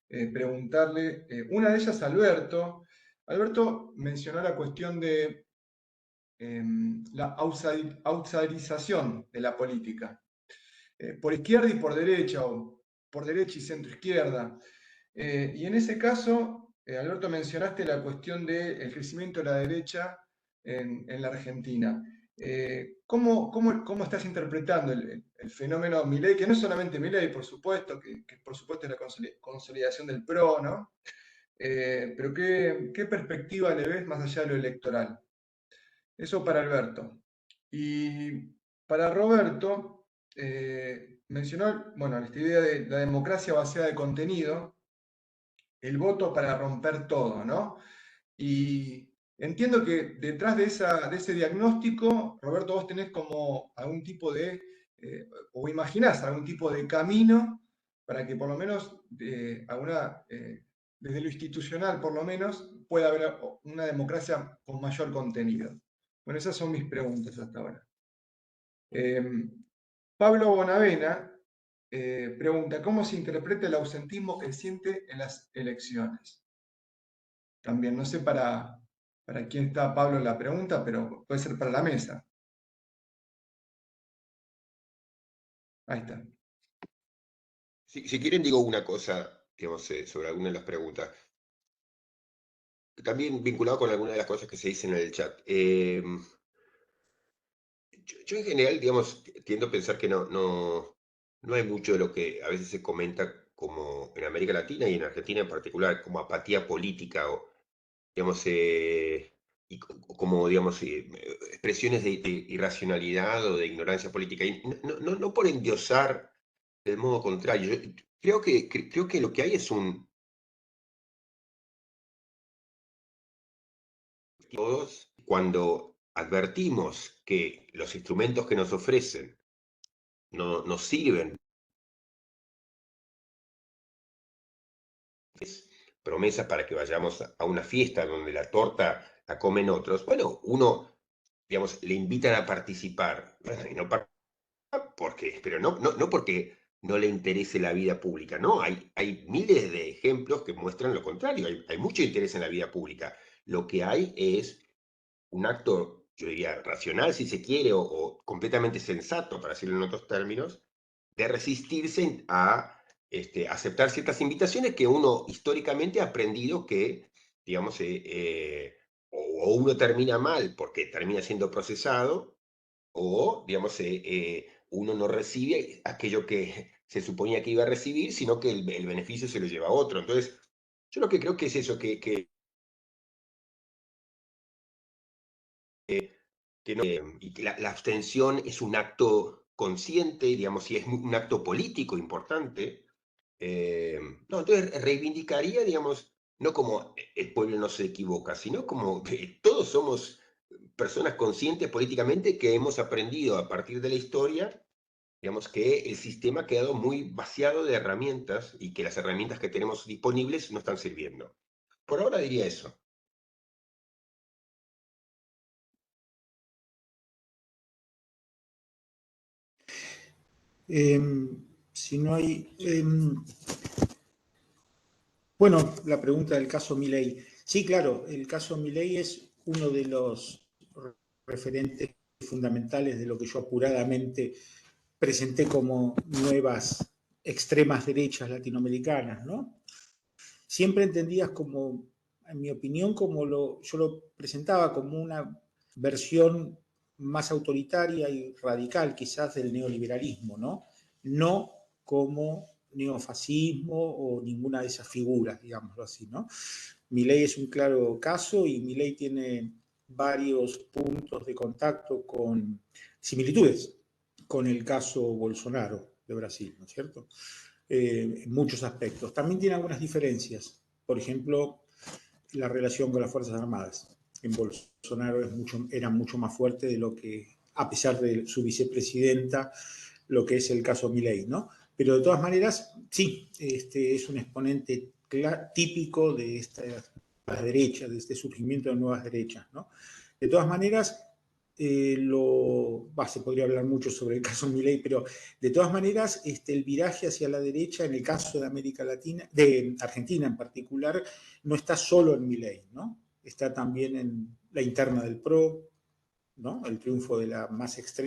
preguntarle. Una de ellas a Alberto. Alberto mencionó la cuestión de la outsiderización de la política, por izquierda y por derecha, o por derecha y centro izquierda. Y en ese caso, Alberto, mencionaste la cuestión del crecimiento de la derecha en la Argentina. ¿Cómo estás interpretando el fenómeno Milei, que no es solamente Milei, por supuesto, que por supuesto es la consolidación del PRO, ¿no? Pero ¿qué perspectiva le ves más allá de lo electoral? Eso para Alberto. Y para Roberto, mencionó, bueno, esta idea de la democracia vaciada de contenido, el voto para romper todo, ¿no? Y entiendo que detrás de ese diagnóstico, Roberto, vos tenés como algún tipo de, o imaginás algún tipo de camino para que por lo menos desde lo institucional por lo menos pueda haber una democracia con mayor contenido. Bueno, esas son mis preguntas hasta ahora. Pablo Bonavena pregunta, ¿cómo se interpreta el ausentismo creciente en las elecciones? También, no sé para quién está Pablo la pregunta, pero puede ser para la mesa. Ahí está. Si quieren digo una cosa, digamos, sobre alguna de las preguntas. También vinculado con alguna de las cosas que se dicen en el chat. Yo en general, digamos, tiendo a pensar que no hay mucho de lo que a veces se comenta como en América Latina y en Argentina en particular, como apatía política o, digamos, como, digamos, expresiones de irracionalidad o de ignorancia política. Y no por endiosar del modo contrario. Yo creo que lo que hay es todos, cuando advertimos que los instrumentos que nos ofrecen no nos sirven, promesas para que vayamos a una fiesta donde la torta la comen otros, bueno, uno, digamos, le invitan a participar, bueno, y no porque, pero no porque no le interese la vida pública, no, hay miles de ejemplos que muestran lo contrario, hay mucho interés en la vida pública. Lo que hay es un acto, yo diría, racional, si se quiere, o completamente sensato, para decirlo en otros términos, de resistirse a aceptar ciertas invitaciones que uno históricamente ha aprendido que, digamos, o uno termina mal porque termina siendo procesado, o, digamos, uno no recibe aquello que se suponía que iba a recibir, sino que el beneficio se lo lleva a otro. Entonces, yo lo que creo que es eso, que no, y que la abstención es un acto consciente, digamos, y es un acto político importante. No, entonces reivindicaría, digamos, no como el pueblo no se equivoca, sino como que todos somos personas conscientes políticamente que hemos aprendido a partir de la historia, digamos, que el sistema ha quedado muy vaciado de herramientas y que las herramientas que tenemos disponibles no están sirviendo. Por ahora diría eso. Si no hay... bueno, la pregunta del caso Milei. Sí, claro, el caso Milei es uno de los referentes fundamentales de lo que yo apuradamente presenté como nuevas extremas derechas latinoamericanas, ¿no? Siempre entendidas como, en mi opinión, yo lo presentaba como una versión más autoritaria y radical quizás del neoliberalismo, ¿no? No como neofascismo o ninguna de esas figuras, digámoslo así, ¿no? Milei es un claro caso y Milei tiene varios puntos de contacto con similitudes con el caso Bolsonaro de Brasil, ¿no es cierto? En muchos aspectos. También tiene algunas diferencias. Por ejemplo, la relación con las Fuerzas Armadas. En Bolsonaro era mucho más fuerte de lo que, a pesar de su vicepresidenta, lo que es el caso Milei, ¿no? Pero de todas maneras, sí, es un exponente típico de estas derechas, de este surgimiento de nuevas derechas, ¿no? De todas maneras, se podría hablar mucho sobre el caso Milei, pero de todas maneras, el viraje hacia la derecha, en el caso de América Latina, de Argentina en particular, no está solo en Milei, ¿no? Está también en la interna del PRO, ¿no? El triunfo de la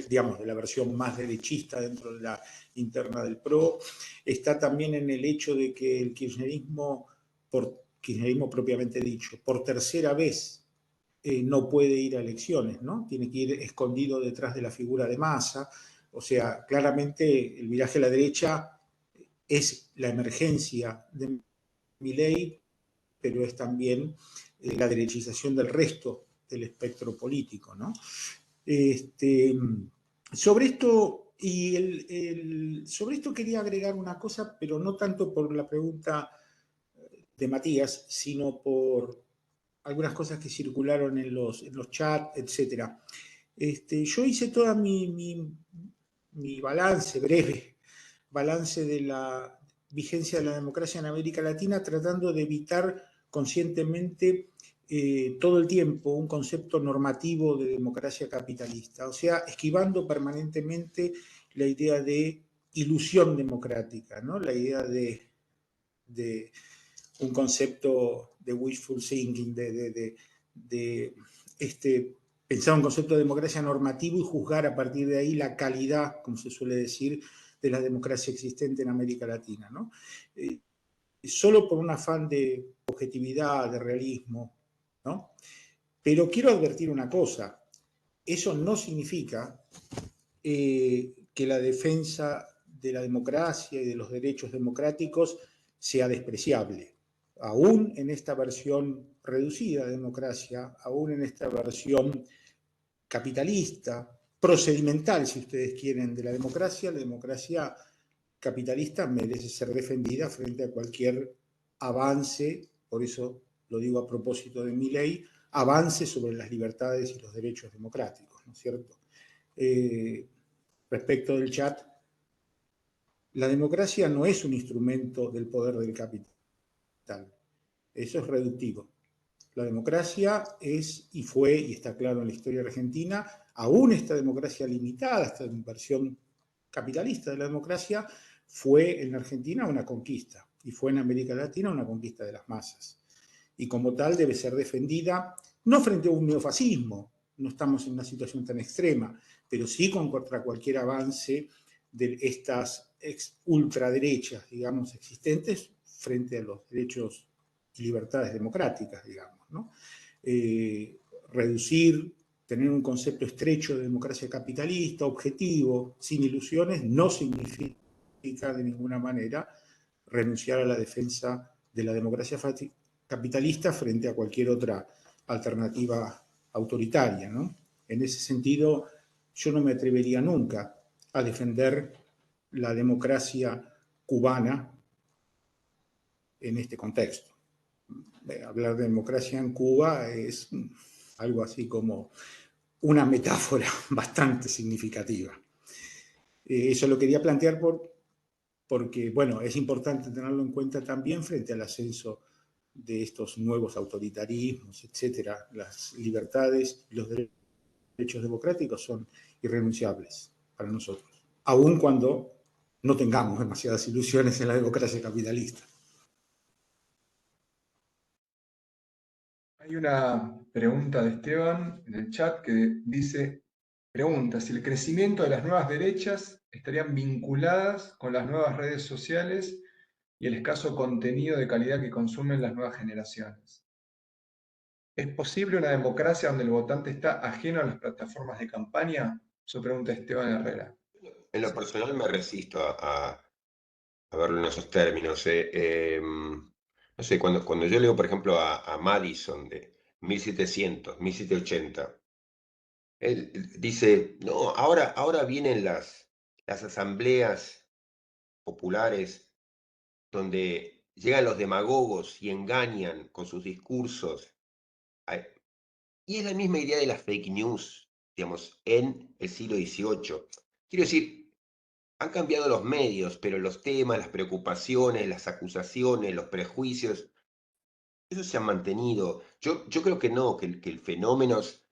digamos, de la versión más derechista dentro de la interna del PRO. Está también en el hecho de que el kirchnerismo propiamente dicho, por tercera vez no puede ir a elecciones, ¿no? Tiene que ir escondido detrás de la figura de Massa. O sea, claramente el viraje a la derecha es la emergencia de Milei, pero es también la derechización del resto del espectro político, ¿no? Sobre esto, sobre esto quería agregar una cosa, pero no tanto por la pregunta de Matías, sino por algunas cosas que circularon en los chats, etc. Yo hice toda mi balance, breve balance de la vigencia de la democracia en América Latina, tratando de evitar conscientemente todo el tiempo un concepto normativo de democracia capitalista, o sea, esquivando permanentemente la idea de ilusión democrática, ¿no? La idea de un concepto de wishful thinking, pensar un concepto de democracia normativo y juzgar a partir de ahí la calidad, como se suele decir, de la democracia existente en América Latina, ¿no? Solo por un afán de objetividad, de realismo, ¿no? Pero quiero advertir una cosa, eso no significa que la defensa de la democracia y de los derechos democráticos sea despreciable. Aún en esta versión reducida de democracia, aún en esta versión capitalista, procedimental, si ustedes quieren, de la democracia capitalista merece ser defendida frente a cualquier avance, por eso lo digo a propósito de Milei, avance sobre las libertades y los derechos democráticos, ¿no es cierto? Respecto del chat, la democracia no es un instrumento del poder del capital, eso es reductivo. La democracia es y fue, y está claro en la historia argentina, aún esta democracia limitada, esta versión capitalista de la democracia, fue en Argentina una conquista, y fue en América Latina una conquista de las masas. Y como tal debe ser defendida, no frente a un neofascismo, no estamos en una situación tan extrema, pero sí contra cualquier avance de estas ultraderechas, digamos, existentes frente a los derechos y libertades democráticas, digamos, ¿no? Reducir, tener un concepto estrecho de democracia capitalista, objetivo, sin ilusiones, no significa de ninguna manera renunciar a la defensa de la democracia capitalista frente a cualquier otra alternativa autoritaria, ¿no? En ese sentido, yo no me atrevería nunca a defender la democracia cubana en este contexto. Hablar de democracia en Cuba es algo así como una metáfora bastante significativa. Eso lo quería plantear porque, bueno, es importante tenerlo en cuenta también frente al ascenso de estos nuevos autoritarismos, etcétera. Las libertades y los derechos democráticos son irrenunciables para nosotros, aun cuando no tengamos demasiadas ilusiones en la democracia capitalista. Hay una pregunta de Esteban en el chat que dice, Pregunta si el crecimiento de las nuevas derechas estarían vinculadas con las nuevas redes sociales y el escaso contenido de calidad que consumen las nuevas generaciones. ¿Es posible una democracia donde el votante está ajeno a las plataformas de campaña? Eso pregunta Esteban Herrera. En lo personal me resisto a verlo en esos términos. No sé, cuando yo leo, por ejemplo, a Madison de 1700, 1780, él dice, no, ahora vienen las asambleas populares donde llegan los demagogos y engañan con sus discursos. Y es la misma idea de las fake news, digamos, en el siglo XVIII. Quiero decir, han cambiado los medios, pero los temas, las preocupaciones, las acusaciones, los prejuicios, eso se han mantenido. Yo creo que no, que el fenómeno es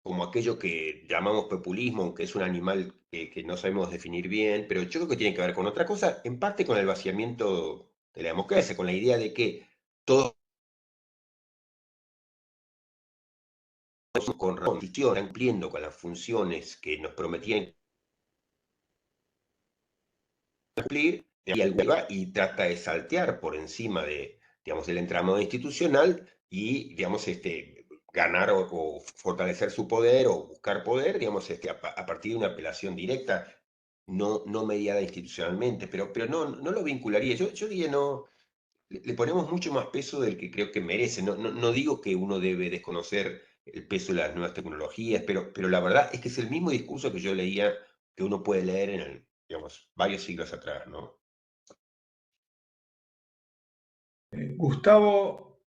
como aquello que llamamos populismo, aunque es un animal que no sabemos definir bien, pero yo creo que tiene que ver con otra cosa, en parte con el vaciamiento de la democracia, con la idea de que todos con razón están cumpliendo con las funciones que nos prometían cumplir, y alguien va y trata de saltear por encima de, digamos, del entramado institucional y, digamos, ganar o fortalecer su poder o buscar poder, digamos, a partir de una apelación directa, no mediada institucionalmente, pero no lo vincularía. Yo diría, no, le ponemos mucho más peso del que creo que merece. No digo que uno debe desconocer el peso de las nuevas tecnologías, pero la verdad es que es el mismo discurso que yo leía, que uno puede leer en digamos, varios siglos atrás, ¿no? Gustavo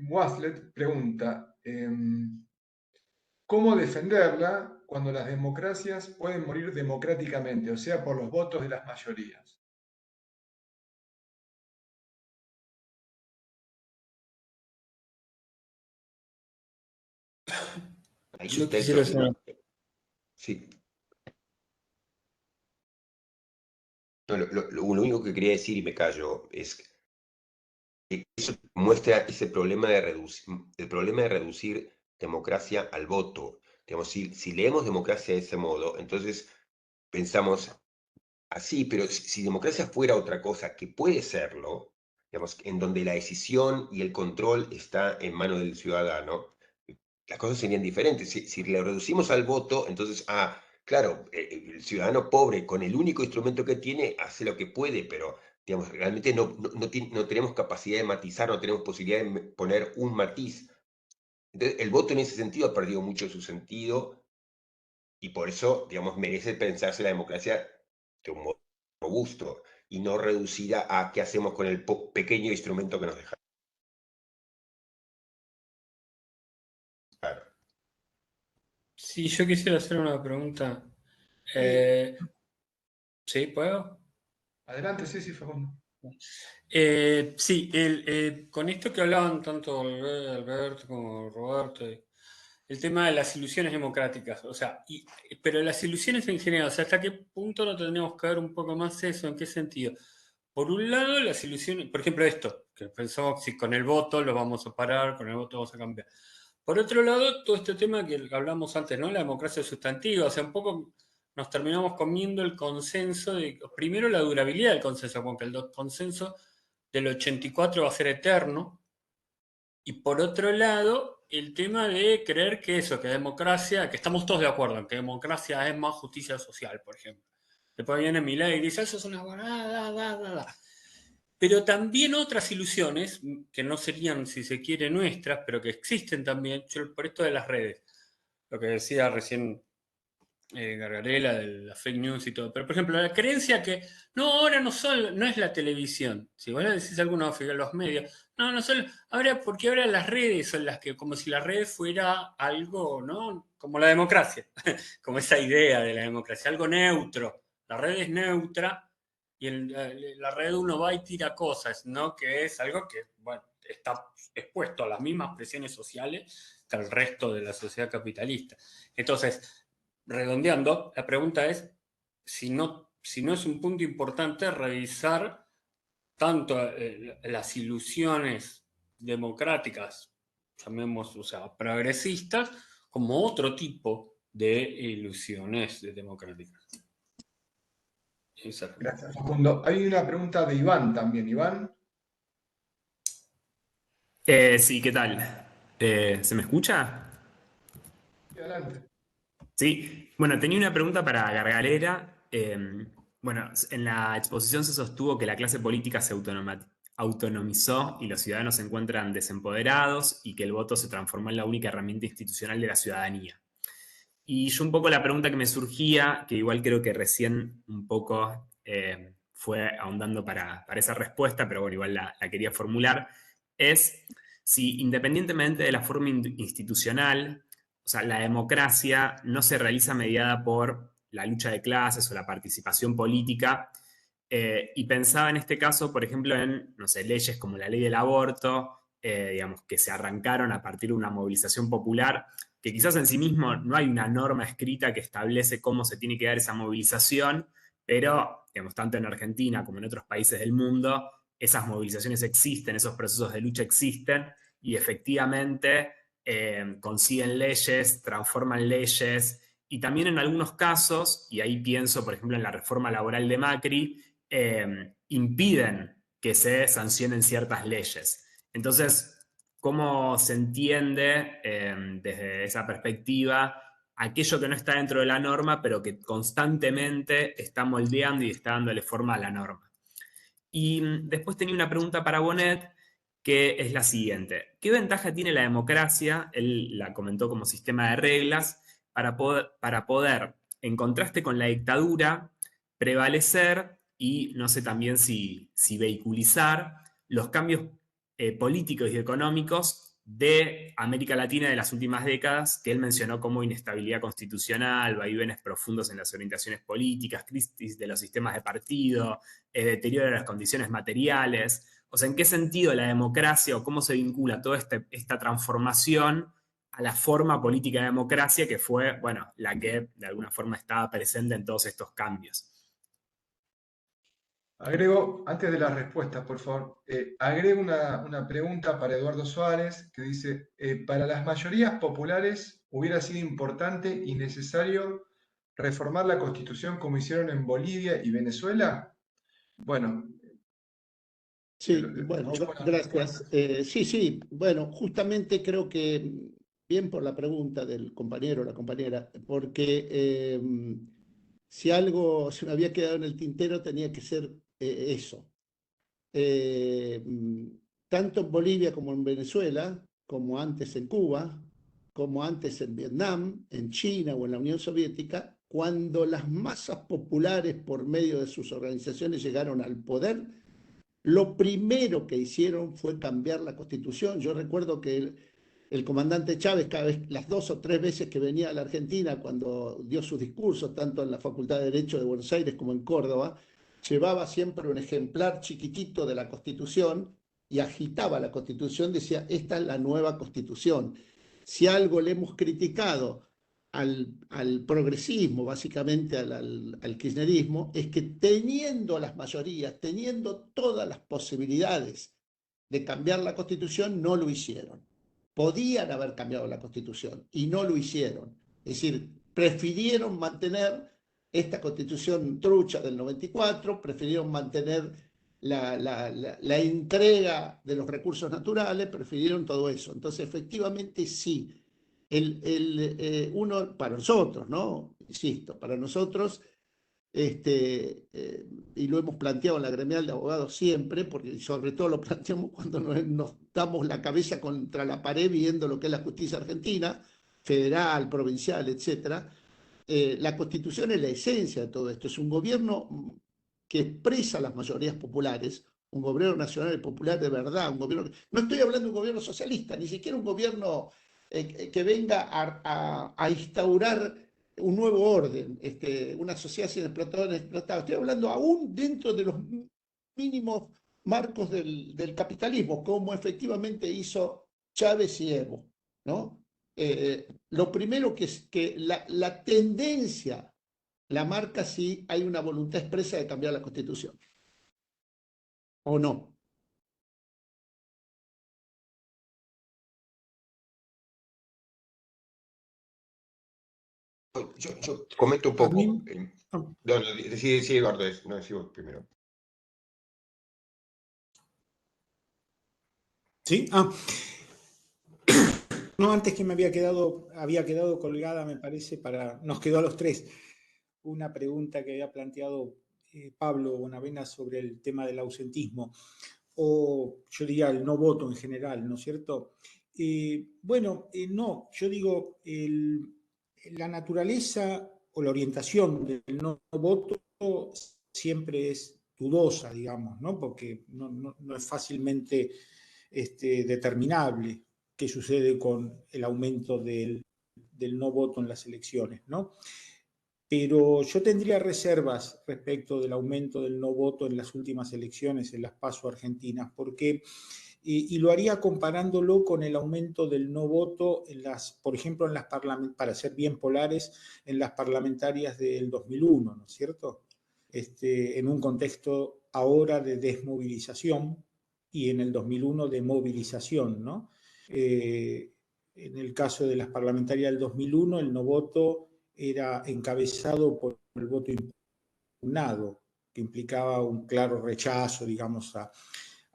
Waslet pregunta, ¿cómo defenderla cuando las democracias pueden morir democráticamente, o sea, por los votos de las mayorías? Ahí Yo está el quisiera problema. hacer, Sí. No, lo único que quería decir, y me callo, es que eso muestra ese problema de el problema de reducir democracia al voto. Digamos, si leemos democracia de ese modo, entonces pensamos así, pero si democracia fuera otra cosa, que puede serlo, digamos, en donde la decisión y el control está en manos del ciudadano, las cosas serían diferentes. Si le reducimos al voto, entonces, claro, el ciudadano pobre con el único instrumento que tiene hace lo que puede, pero digamos, realmente no tenemos capacidad de matizar, no tenemos posibilidad de poner un matiz. Entonces, el voto en ese sentido ha perdido mucho su sentido y por eso, digamos, merece pensarse la democracia de un modo robusto y no reducida a qué hacemos con el pequeño instrumento que nos deja. Claro. Sí, yo quisiera hacer una pregunta. Sí, ¿Sí, puedo? adelante, sí, Facundo. Sí, con esto que hablaban tanto Alberto como Roberto, el tema de las ilusiones democráticas, o sea, pero las ilusiones en general, o sea, ¿hasta qué punto no tendríamos que ver un poco más eso? ¿En qué sentido? Por un lado, las ilusiones, por ejemplo, esto, que pensamos si con el voto lo vamos a parar, con el voto vamos a cambiar. Por otro lado, todo este tema que hablamos antes, ¿no? La democracia sustantiva, o sea, un poco nos terminamos comiendo el consenso de, primero la durabilidad del consenso, porque el consenso del 84 va a ser eterno, y por otro lado, el tema de creer que eso, que democracia, que estamos todos de acuerdo en que democracia es más justicia social, por ejemplo. Después viene Milei y dice, eso es una da. Pero también otras ilusiones, que no serían, si se quiere, nuestras, pero que existen también, por esto de las redes. Lo que decía recién Gargarela de la fake news y todo. Pero, por ejemplo, la creencia que no, ahora no es la televisión. Si vos le decís a algunos, los medios, no son, ahora, porque ahora las redes son las que, como si la red fuera algo, ¿no? Como la democracia, como esa idea de la democracia, algo neutro. La red es neutra y la red uno va y tira cosas, ¿no? Que es algo que, bueno, está expuesto a las mismas presiones sociales que el resto de la sociedad capitalista. Entonces, redondeando, la pregunta es si no es un punto importante revisar tanto las ilusiones democráticas, llamemos, o sea, progresistas, como otro tipo de ilusiones democráticas. Exacto. Gracias, Facundo. Hay una pregunta de Iván también. Iván, Sí, ¿qué tal? ¿Se me escucha? adelante. Sí. Bueno, tenía una pregunta para Gargalera. Bueno, en la exposición se sostuvo que la clase política se autonomizó y los ciudadanos se encuentran desempoderados y que el voto se transformó en la única herramienta institucional de la ciudadanía. Y yo un poco la pregunta que me surgía, que igual creo que recién un poco fue ahondando para esa respuesta, pero bueno, igual la quería formular, es si independientemente de la forma institucional, o sea, la democracia no se realiza mediada por la lucha de clases o la participación política, y pensaba en este caso, por ejemplo, en, no sé, leyes como la ley del aborto, digamos, que se arrancaron a partir de una movilización popular que quizás en sí mismo no hay una norma escrita que establece cómo se tiene que dar esa movilización, pero, digamos, tanto en Argentina como en otros países del mundo, esas movilizaciones existen, esos procesos de lucha existen y efectivamente consiguen leyes, transforman leyes y también en algunos casos, y ahí pienso, por ejemplo, en la reforma laboral de Macri, impiden que se sancionen ciertas leyes. Entonces, ¿cómo se entiende desde esa perspectiva aquello que no está dentro de la norma, pero que constantemente está moldeando y está dándole forma a la norma? Y después tenía una pregunta para Bonet, que es la siguiente. ¿Qué ventaja tiene la democracia? Él la comentó como sistema de reglas para poder, en contraste con la dictadura, prevalecer y no sé también si vehiculizar los cambios políticos y económicos de América Latina de las últimas décadas, que él mencionó como inestabilidad constitucional, vaivenes profundos en las orientaciones políticas, crisis de los sistemas de partido, deterioro de las condiciones materiales? O sea, ¿en qué sentido la democracia o cómo se vincula toda esta transformación a la forma política de democracia que fue, bueno, la que de alguna forma estaba presente en todos estos cambios? Agrego, antes de la respuesta, por favor, agrego una pregunta para Eduardo Suárez que dice, para las mayorías populares hubiera sido importante y necesario reformar la Constitución como hicieron en Bolivia y Venezuela. Bueno, Sí, te bueno, escucho con la gracias. respuesta. Sí, bueno, justamente creo que bien por la pregunta del compañero o la compañera, porque si algo se me había quedado en el tintero tenía que ser eso. Eh, mm, Tanto en Bolivia como en Venezuela, como antes en Cuba, como antes en Vietnam, en China o en la Unión Soviética, cuando las masas populares por medio de sus organizaciones llegaron al poder, lo primero que hicieron fue cambiar la constitución. Yo recuerdo que el comandante Chávez, cada vez, las 2 o 3 veces que venía a la Argentina, cuando dio sus discursos, tanto en la Facultad de Derecho de Buenos Aires como en Córdoba, llevaba siempre un ejemplar chiquitito de la Constitución y agitaba la Constitución, decía, esta es la nueva Constitución. Si algo le hemos criticado al progresismo, básicamente al kirchnerismo, es que teniendo las mayorías, teniendo todas las posibilidades de cambiar la Constitución, no lo hicieron. Podían haber cambiado la Constitución y no lo hicieron. Es decir, prefirieron mantener esta Constitución trucha del 94, prefirieron mantener la entrega de los recursos naturales, prefirieron todo eso. Entonces, efectivamente, sí, uno, para nosotros, ¿no? Insisto, para nosotros, y lo hemos planteado en la gremial de abogados siempre, porque sobre todo lo planteamos cuando nos damos la cabeza contra la pared viendo lo que es la justicia argentina, federal, provincial, etcétera. La Constitución es la esencia de todo esto, es un gobierno que expresa las mayorías populares, un gobierno nacional y popular de verdad, un gobierno, no estoy hablando de un gobierno socialista, ni siquiera un gobierno que venga a instaurar un nuevo orden, una sociedad sin explotadores explotados. Estoy hablando aún dentro de los mínimos marcos del capitalismo, como efectivamente hizo Chávez y Evo, ¿no? Lo primero que es que la tendencia la marca si hay una voluntad expresa de cambiar la Constitución, ¿o no? Yo comento un A poco. mí, No, decí, Eduardo, no decí vos primero. ¿sí? No, antes que había quedado colgada, me parece, nos quedó a los tres una pregunta que había planteado Pablo Bonavena sobre el tema del ausentismo, o yo diría el no voto en general, ¿no es cierto? No, yo digo, la naturaleza o la orientación del no voto siempre es dudosa, digamos, ¿no? Porque no es fácilmente determinable qué sucede con el aumento del no voto en las elecciones, ¿no? Pero yo tendría reservas respecto del aumento del no voto en las últimas elecciones, en las PASO argentinas, porque, y lo haría comparándolo con el aumento del no voto por ejemplo, para ser bien polares, en las parlamentarias del 2001, ¿no es cierto? En un contexto ahora de desmovilización y en el 2001 de movilización, ¿no? En el caso de las parlamentarias del 2001, el no voto era encabezado por el voto impugnado, que implicaba un claro rechazo, digamos,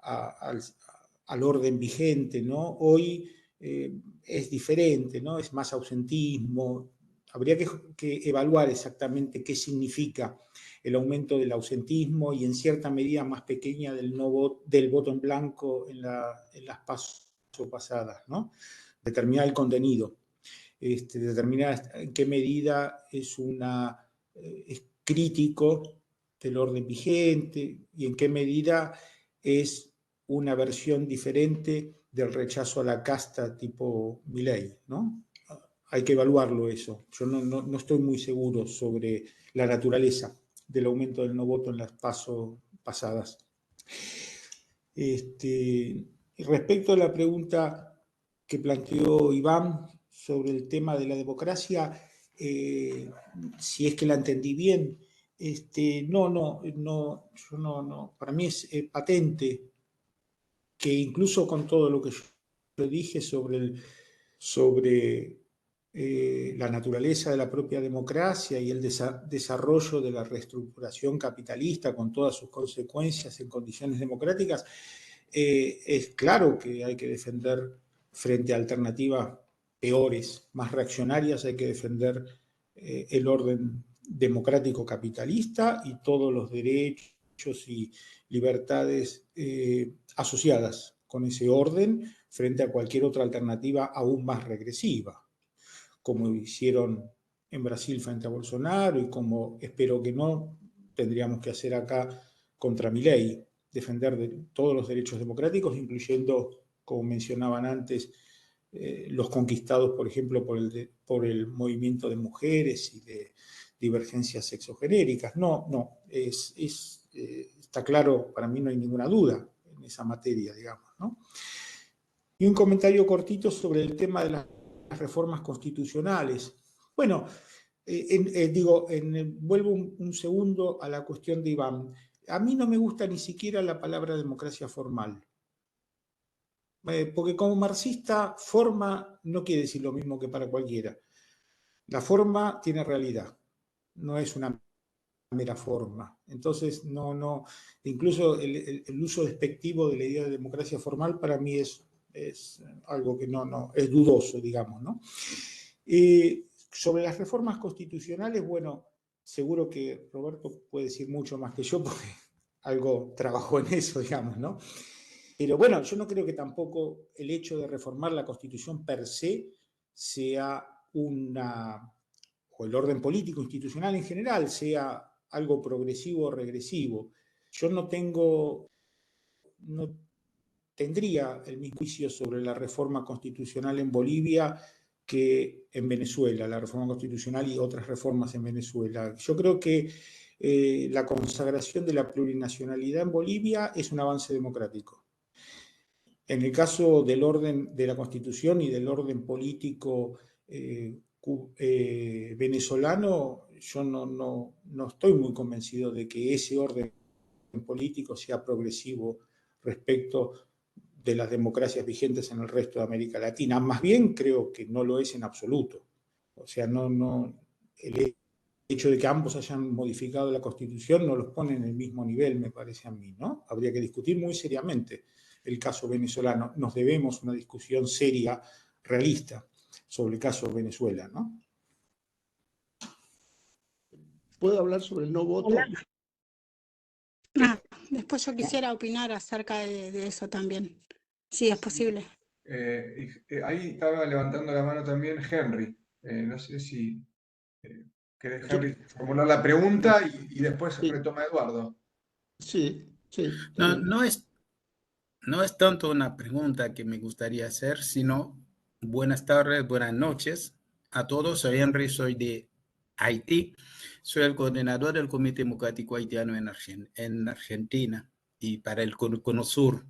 al orden vigente, ¿no? Hoy es diferente, ¿no? Es más ausentismo. Habría que evaluar exactamente qué significa el aumento del ausentismo y en cierta medida más pequeña del voto en blanco en las PASO pasadas, ¿no? Determinar el contenido. Determinar en qué medida es crítico del orden vigente y en qué medida es una versión diferente del rechazo a la casta tipo Milei, ¿no? Hay que evaluarlo eso. Yo no estoy muy seguro sobre la naturaleza del aumento del no voto en las PASO pasadas. Respecto a la pregunta que planteó Iván sobre el tema de la democracia, si es que la entendí bien, para mí es patente que incluso con todo lo que yo dije sobre la naturaleza de la propia democracia y el desarrollo de la reestructuración capitalista con todas sus consecuencias en condiciones democráticas, es claro que hay que defender frente a alternativas peores, más reaccionarias, hay que defender el orden democrático capitalista y todos los derechos y libertades asociadas con ese orden frente a cualquier otra alternativa aún más regresiva, como hicieron en Brasil frente a Bolsonaro y como espero que no tendríamos que hacer acá contra Milei, defender todos los derechos democráticos, incluyendo, como mencionaban antes, los conquistados, por ejemplo, por el movimiento de mujeres y de divergencias sexogenéricas. Está claro, para mí no hay ninguna duda en esa materia, digamos, ¿no? Y un comentario cortito sobre el tema de las reformas constitucionales. Bueno, vuelvo un segundo a la cuestión de Iván. A mí no me gusta ni siquiera la palabra democracia formal. Porque como marxista, forma no quiere decir lo mismo que para cualquiera. La forma tiene realidad, no es una mera forma. Entonces, incluso el uso despectivo de la idea de democracia formal para mí es algo que es dudoso, digamos, ¿no? Sobre las reformas constitucionales, bueno, seguro que Roberto puede decir mucho más que yo porque algo trabajó en eso, digamos, ¿no? Pero bueno, yo no creo que tampoco el hecho de reformar la Constitución per se sea o el orden político institucional en general sea algo progresivo o regresivo. Yo no tendría el mismo juicio sobre la reforma constitucional en Bolivia que en Venezuela, la reforma constitucional y otras reformas en Venezuela. Yo creo que la consagración de la plurinacionalidad en Bolivia es un avance democrático. En el caso del orden de la Constitución y del orden político venezolano, yo no estoy muy convencido de que ese orden político sea progresivo respecto de las democracias vigentes en el resto de América Latina. Más bien creo que no lo es en absoluto. O sea, el hecho de que ambos hayan modificado la Constitución no los pone en el mismo nivel, me parece a mí, ¿no? Habría que discutir muy seriamente el caso venezolano. Nos debemos una discusión seria, realista, sobre el caso Venezuela, ¿no? ¿Puedo hablar sobre el no voto? Después yo quisiera opinar acerca de eso también, si es posible. Ahí estaba levantando la mano también Henry. No sé si querés, Henry, formular la pregunta y después Sí. retoma Eduardo. Sí, sí. No, no es tanto una pregunta que me gustaría hacer, sino buenas tardes, buenas noches a todos. Soy Henry, soy de Haití. Soy el coordinador del Comité Democrático Haitiano en Argentina y para el Cono Sur.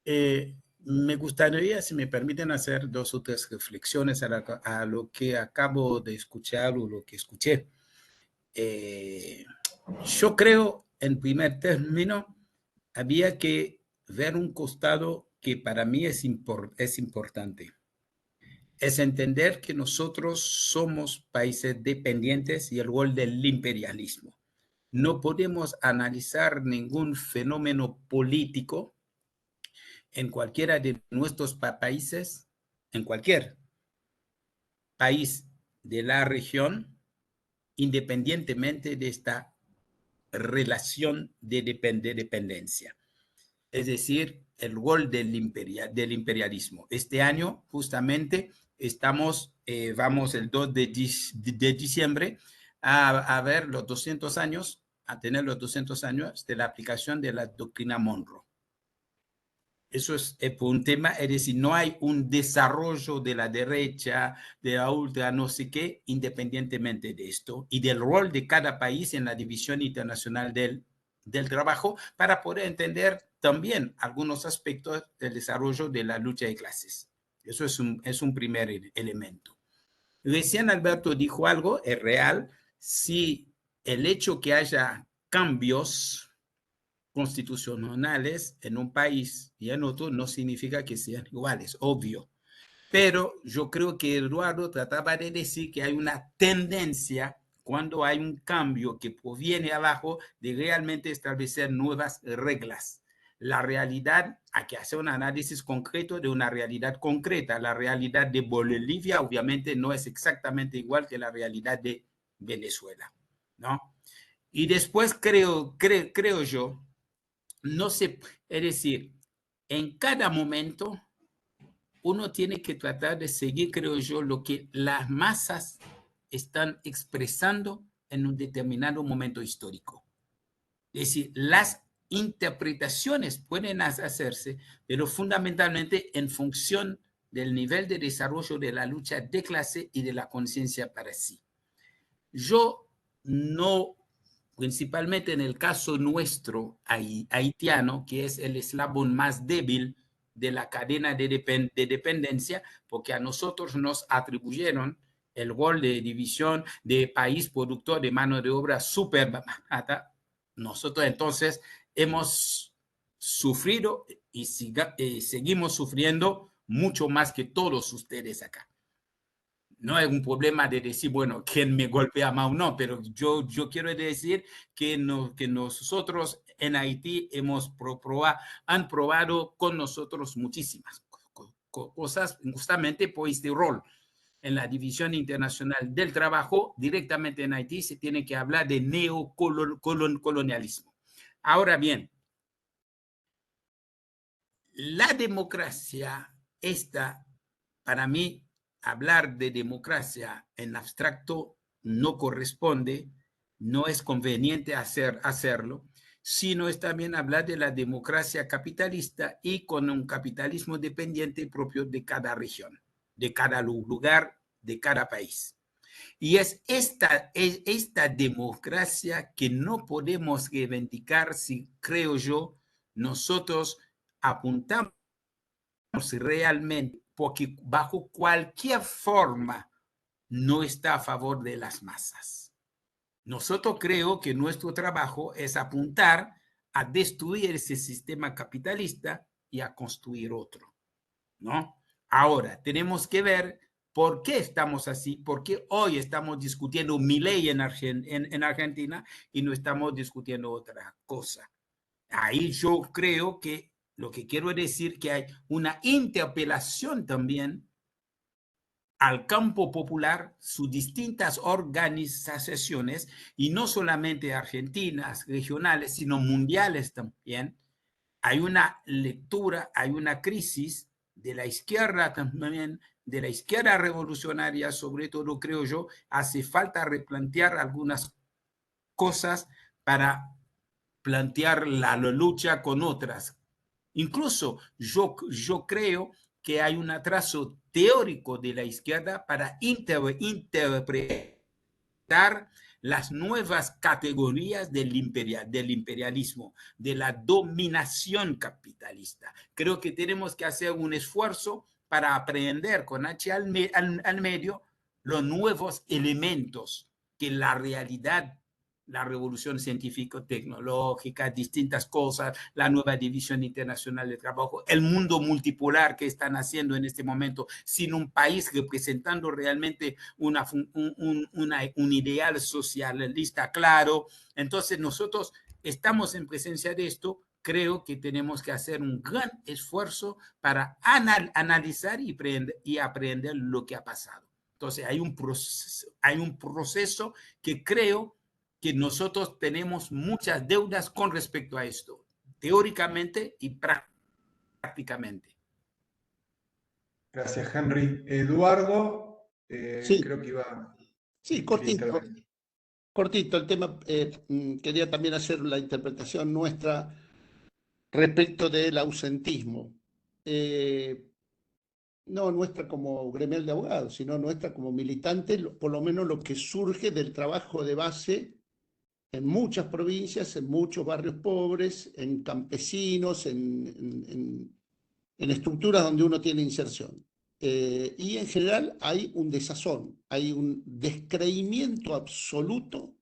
Me gustaría, si me permiten, hacer 2 o 3 reflexiones a lo que acabo de escuchar o lo que escuché. Yo creo, en primer término, había que ver un costado que para mí es importante. Es entender que nosotros somos países dependientes y el rol del imperialismo. No podemos analizar ningún fenómeno político en cualquiera de nuestros países, en cualquier país de la región, independientemente de esta relación de dependencia. Es decir, el rol del imperialismo. Este año, justamente, vamos el 2 de diciembre a ver los 200 años, a tener los 200 años de la aplicación de la doctrina Monroe. Eso es un tema, es decir, no hay un desarrollo de la derecha, de la ultra, no sé qué, independientemente de esto y del rol de cada país en la división internacional del trabajo para poder entender también algunos aspectos del desarrollo de la lucha de clases. Eso es un primer elemento. Recién Alberto dijo algo, es real, si el hecho que haya cambios constitucionales en un país y en otro no significa que sean iguales, obvio. Pero yo creo que Eduardo trataba de decir que hay una tendencia cuando hay un cambio que proviene abajo de realmente establecer nuevas reglas. La realidad, hay que hacer un análisis concreto de una realidad concreta. La realidad de Bolivia obviamente no es exactamente igual que la realidad de Venezuela, ¿no? Y después creo yo, no se, es decir, en cada momento uno tiene que tratar de seguir, creo yo, lo que las masas están expresando en un determinado momento histórico. Es decir, las interpretaciones pueden hacerse, pero fundamentalmente en función del nivel de desarrollo de la lucha de clase y de la conciencia para sí. Yo no, principalmente en el caso nuestro haitiano, que es el eslabón más débil de la cadena de dependencia, porque a nosotros nos atribuyeron el rol de división de país productor de mano de obra súper barata. Nosotros entonces hemos sufrido y seguimos sufriendo mucho más que todos ustedes acá. No es un problema de decir, bueno, quién me golpea más o no, pero yo quiero decir que nosotros en Haití han probado con nosotros muchísimas cosas justamente por este rol. En la División Internacional del Trabajo, directamente en Haití, se tiene que hablar de neocolonialismo. Ahora bien, la democracia, para mí, hablar de democracia en abstracto no corresponde, no es conveniente hacerlo, sino es también hablar de la democracia capitalista y con un capitalismo dependiente propio de cada región, de cada lugar, de cada país. Y es esta democracia que no podemos reivindicar si, creo yo, nosotros apuntamos realmente, porque bajo cualquier forma no está a favor de las masas. Nosotros creo que nuestro trabajo es apuntar a destruir ese sistema capitalista y a construir otro, ¿no? Ahora, tenemos que ver ¿Por qué estamos así? ¿Por qué hoy estamos discutiendo Milei en Argentina y no estamos discutiendo otra cosa? Ahí yo creo que lo que quiero decir que hay una interpelación también al campo popular, sus distintas organizaciones, y no solamente argentinas, regionales, sino mundiales también. Hay una lectura, hay una crisis de la izquierda también, de la izquierda revolucionaria, sobre todo creo yo, hace falta replantear algunas cosas para plantear la lucha con otras. Incluso yo creo que hay un atraso teórico de la izquierda para interpretar las nuevas categorías del imperialismo, de la dominación capitalista. Creo que tenemos que hacer un esfuerzo para aprender con H al medio los nuevos elementos que la realidad, la revolución científico-tecnológica, distintas cosas, la nueva división internacional de trabajo, el mundo multipolar que están haciendo en este momento, sin un país representando realmente un ideal socialista claro. Entonces nosotros estamos en presencia de esto. Creo que tenemos que hacer un gran esfuerzo para analizar y aprender lo que ha pasado. Entonces hay un proceso que creo que nosotros tenemos muchas deudas con respecto a esto, teóricamente y prácticamente. Gracias, Henry. Eduardo, Sí, creo que iba sí, quería cortito. intervenir. Cortito el tema. Quería también hacer la interpretación nuestra respecto del ausentismo. No nuestra como gremial de abogados, sino nuestra como militante, por lo menos lo que surge del trabajo de base en muchas provincias, en muchos barrios pobres, en campesinos, en estructuras donde uno tiene inserción. Y en general hay un desazón, hay un descreimiento absoluto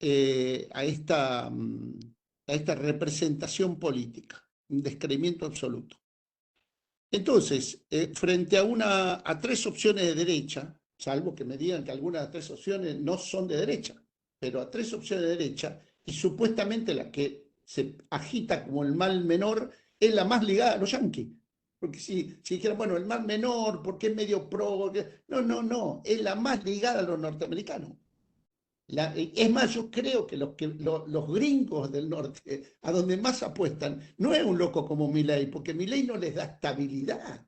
a esta representación política, un descreimiento absoluto. Entonces, frente a tres opciones de derecha, salvo que me digan que algunas de las tres opciones no son de derecha, pero a tres opciones de derecha, y supuestamente la que se agita como el mal menor es la más ligada a los yanquis. Porque si dijeran, bueno, el mal menor, porque es medio pro, no, es la más ligada a los norteamericanos. Es más, yo creo que los gringos del norte, a donde más apuestan, no es un loco como Milei, porque Milei no les da estabilidad.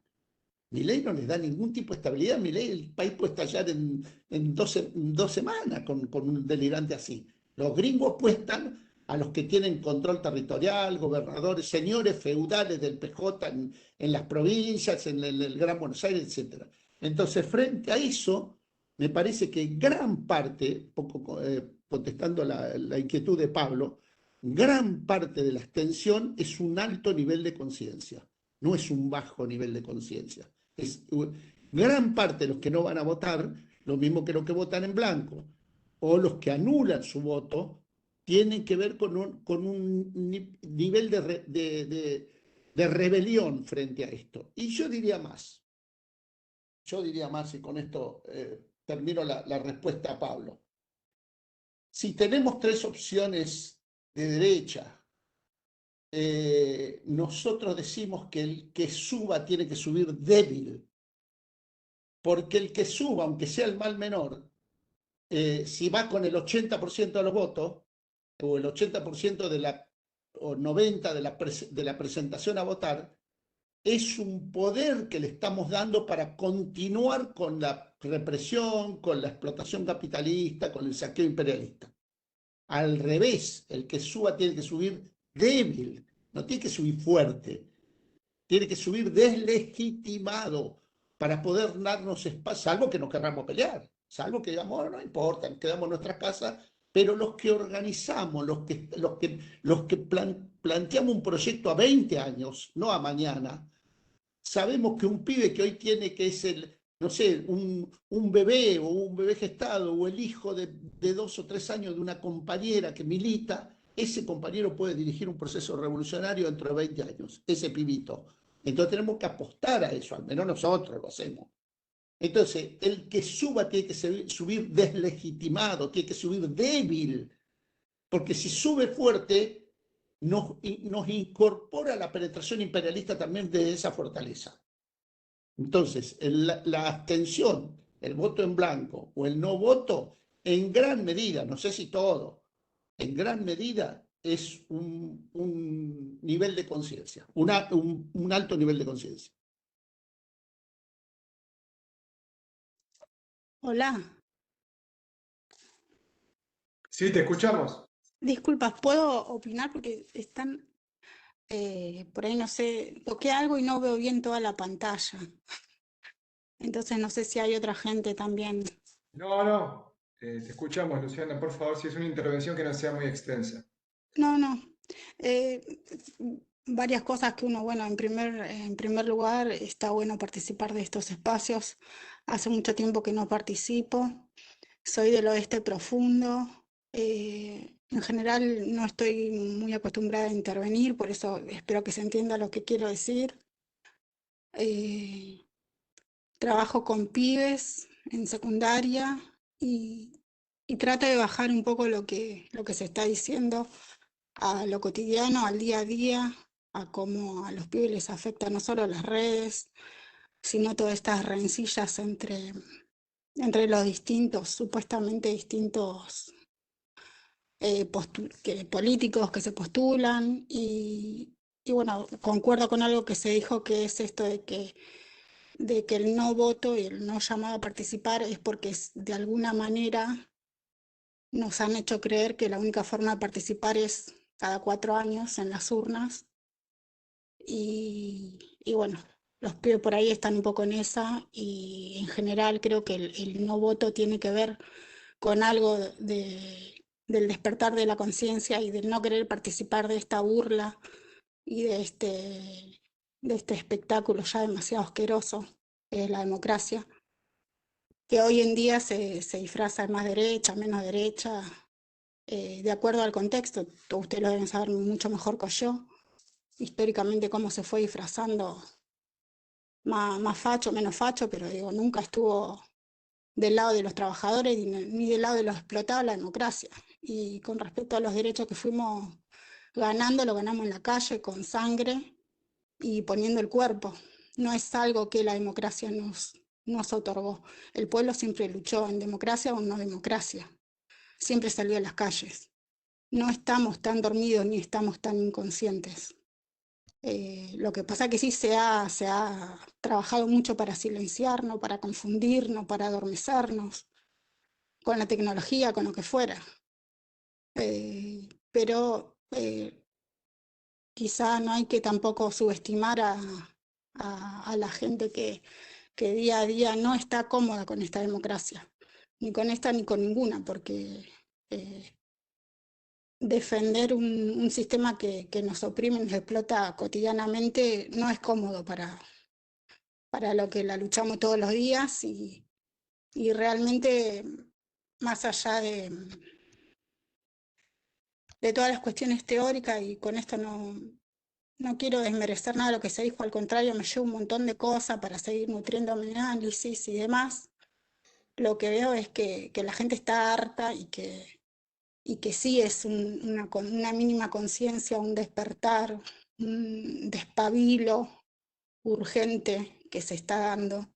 Milei no les da ningún tipo de estabilidad. Milei, el país puede estallar en 2 semanas con un delirante así. Los gringos apuestan a los que tienen control territorial, gobernadores, señores feudales del PJ en las provincias, en el Gran Buenos Aires, etc. Entonces, frente a eso, me parece que gran parte, contestando la inquietud de Pablo, gran parte de la abstención es un alto nivel de conciencia, no es un bajo nivel de conciencia. Gran parte de los que no van a votar, lo mismo que los que votan en blanco, o los que anulan su voto, tienen que ver con un nivel de rebelión frente a esto. Y yo diría más, y con esto termino la respuesta a Pablo. Si tenemos tres opciones de derecha, nosotros decimos que el que suba tiene que subir débil, porque el que suba, aunque sea el mal menor, si va con el 80% de los votos, o el 80% o 90% de la presentación a votar, es un poder que le estamos dando para continuar con la represión, con la explotación capitalista, con el saqueo imperialista. Al revés, el que suba tiene que subir débil, no tiene que subir fuerte, tiene que subir deslegitimado para poder darnos espacio, salvo que nos querramos pelear, salvo que digamos, no importa, quedamos en nuestras casas, pero los que organizamos, los que planteamos un proyecto a 20 años, no a mañana, sabemos que un pibe que hoy tiene, que es no sé, un bebé o un bebé gestado o el hijo de 2 o 3 años de una compañera que milita, ese compañero puede dirigir un proceso revolucionario dentro de 20 años, ese pibito. Entonces tenemos que apostar a eso, al menos nosotros lo hacemos. Entonces, el que suba tiene que subir deslegitimado, tiene que subir débil, porque si sube fuerte, nos incorpora la penetración imperialista también de esa fortaleza. Entonces, la abstención, el voto en blanco o el no voto, en gran medida, no sé si todo, en gran medida es un nivel de conciencia, un alto nivel de conciencia. Hola. Sí, te escuchamos. Disculpas, ¿puedo opinar? Porque están, por ahí no sé, toqué algo y no veo bien toda la pantalla. Entonces no sé si hay otra gente también. No, te escuchamos, Luciana, por favor, si es una intervención que no sea muy extensa. No. Eh, varias cosas que uno, bueno, en primer lugar, está bueno participar de estos espacios. Hace mucho tiempo que no participo. Soy del oeste profundo. En general no estoy muy acostumbrada a intervenir, por eso espero que se entienda lo que quiero decir. Trabajo con pibes en secundaria y trato de bajar un poco lo que se está diciendo a lo cotidiano, al día a día, a cómo a los pibes les afecta no solo las redes, sino todas estas rencillas entre los distintos, supuestamente distintos políticos que se postulan y bueno, concuerdo con algo que se dijo, que es esto de que el no voto y el no llamado a participar es porque de alguna manera nos han hecho creer que la única forma de participar es cada 4 años en las urnas y bueno, los pibes por ahí están un poco en esa y en general creo que el no voto tiene que ver con algo del despertar de la conciencia y del no querer participar de esta burla y de este espectáculo ya demasiado asqueroso, que es la democracia, que hoy en día se disfraza de más derecha, menos derecha, de acuerdo al contexto. Ustedes lo deben saber mucho mejor que yo, históricamente cómo se fue disfrazando, más facho, menos facho, pero digo, nunca estuvo del lado de los trabajadores ni del lado de los explotados la democracia. Y con respecto a los derechos que fuimos ganando, lo ganamos en la calle con sangre y poniendo el cuerpo. No es algo que la democracia nos otorgó. El pueblo siempre luchó en democracia o no democracia. Siempre salió a las calles. No estamos tan dormidos ni estamos tan inconscientes. Lo que pasa es que sí se ha trabajado mucho para silenciarnos, para confundirnos, para adormecernos, con la tecnología, con lo que fuera. Pero quizá no hay que tampoco subestimar a la gente que día a día no está cómoda con esta democracia, ni con esta ni con ninguna, porque defender un sistema que nos oprime y nos explota cotidianamente no es cómodo para lo que la luchamos todos los días y realmente, más allá de todas las cuestiones teóricas, y con esto no quiero desmerecer nada de lo que se dijo, al contrario, me llevo un montón de cosas para seguir nutriendo mi análisis y demás. Lo que veo es que la gente está harta y que sí es una mínima conciencia, un despertar, un despabilo urgente que se está dando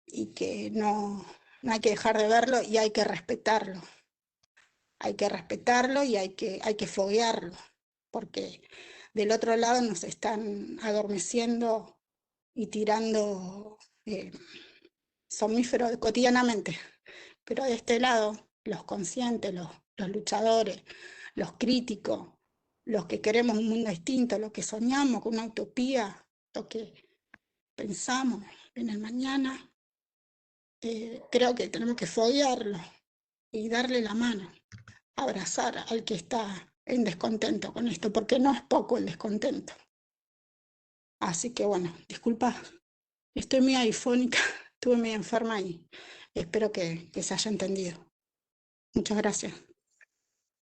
y que no hay que dejar de verlo y hay que respetarlo. Hay que respetarlo y hay que foguearlo, porque del otro lado nos están adormeciendo y tirando somníferos cotidianamente. Pero de este lado, los conscientes, los luchadores, los críticos, los que queremos un mundo distinto, los que soñamos con una utopía, los que pensamos en el mañana, creo que tenemos que foguearlo y darle la mano, abrazar al que está en descontento con esto, porque no es poco el descontento. Así que bueno, disculpa, estoy muy aifónica, estuve muy enferma y espero que se haya entendido. Muchas gracias.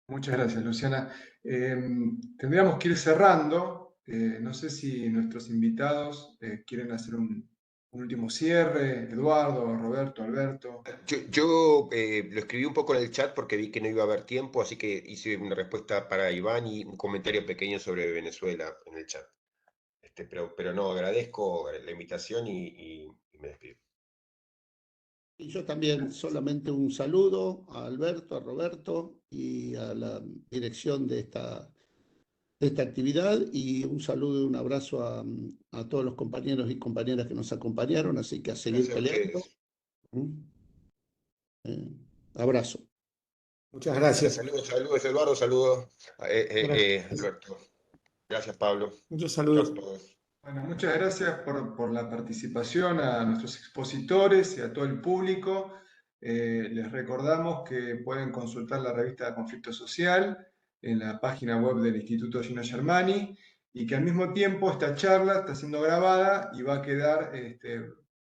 Muchas gracias, Luciana. Tendríamos que ir cerrando. No sé si nuestros invitados quieren hacer un un último cierre, Eduardo, Roberto, Alberto. Yo lo escribí un poco en el chat porque vi que no iba a haber tiempo, así que hice una respuesta para Iván y un comentario pequeño sobre Venezuela en el chat. Pero no, agradezco la invitación y me despido. Y yo también, solamente un saludo a Alberto, a Roberto y a la dirección de esta actividad, y un saludo y un abrazo a todos los compañeros y compañeras que nos acompañaron, así que a seguir Gracias a peleando. Abrazo. Muchas gracias. Saludos, Eduardo, saludos, Gracias. Alberto. Gracias, Pablo. Muchos Chao a saludos. todos. Bueno, muchas gracias por la participación, a nuestros expositores y a todo el público. Les recordamos que pueden consultar la revista Conflicto Social en la página web del Instituto Gino Germani, y que al mismo tiempo esta charla está siendo grabada y va a quedar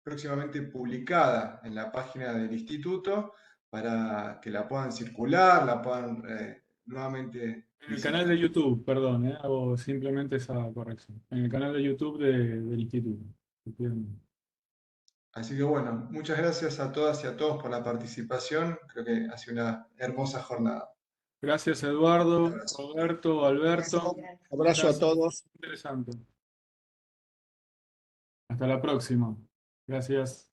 próximamente publicada en la página del Instituto para que la puedan circular, la puedan nuevamente En el canal de YouTube, perdón, hago simplemente esa corrección. En el canal de YouTube del Instituto. Así que bueno, muchas gracias a todas y a todos por la participación. Creo que ha sido una hermosa jornada. Gracias, Eduardo, Roberto, Alberto. Abrazo a todos. Interesante. Hasta la próxima. Gracias.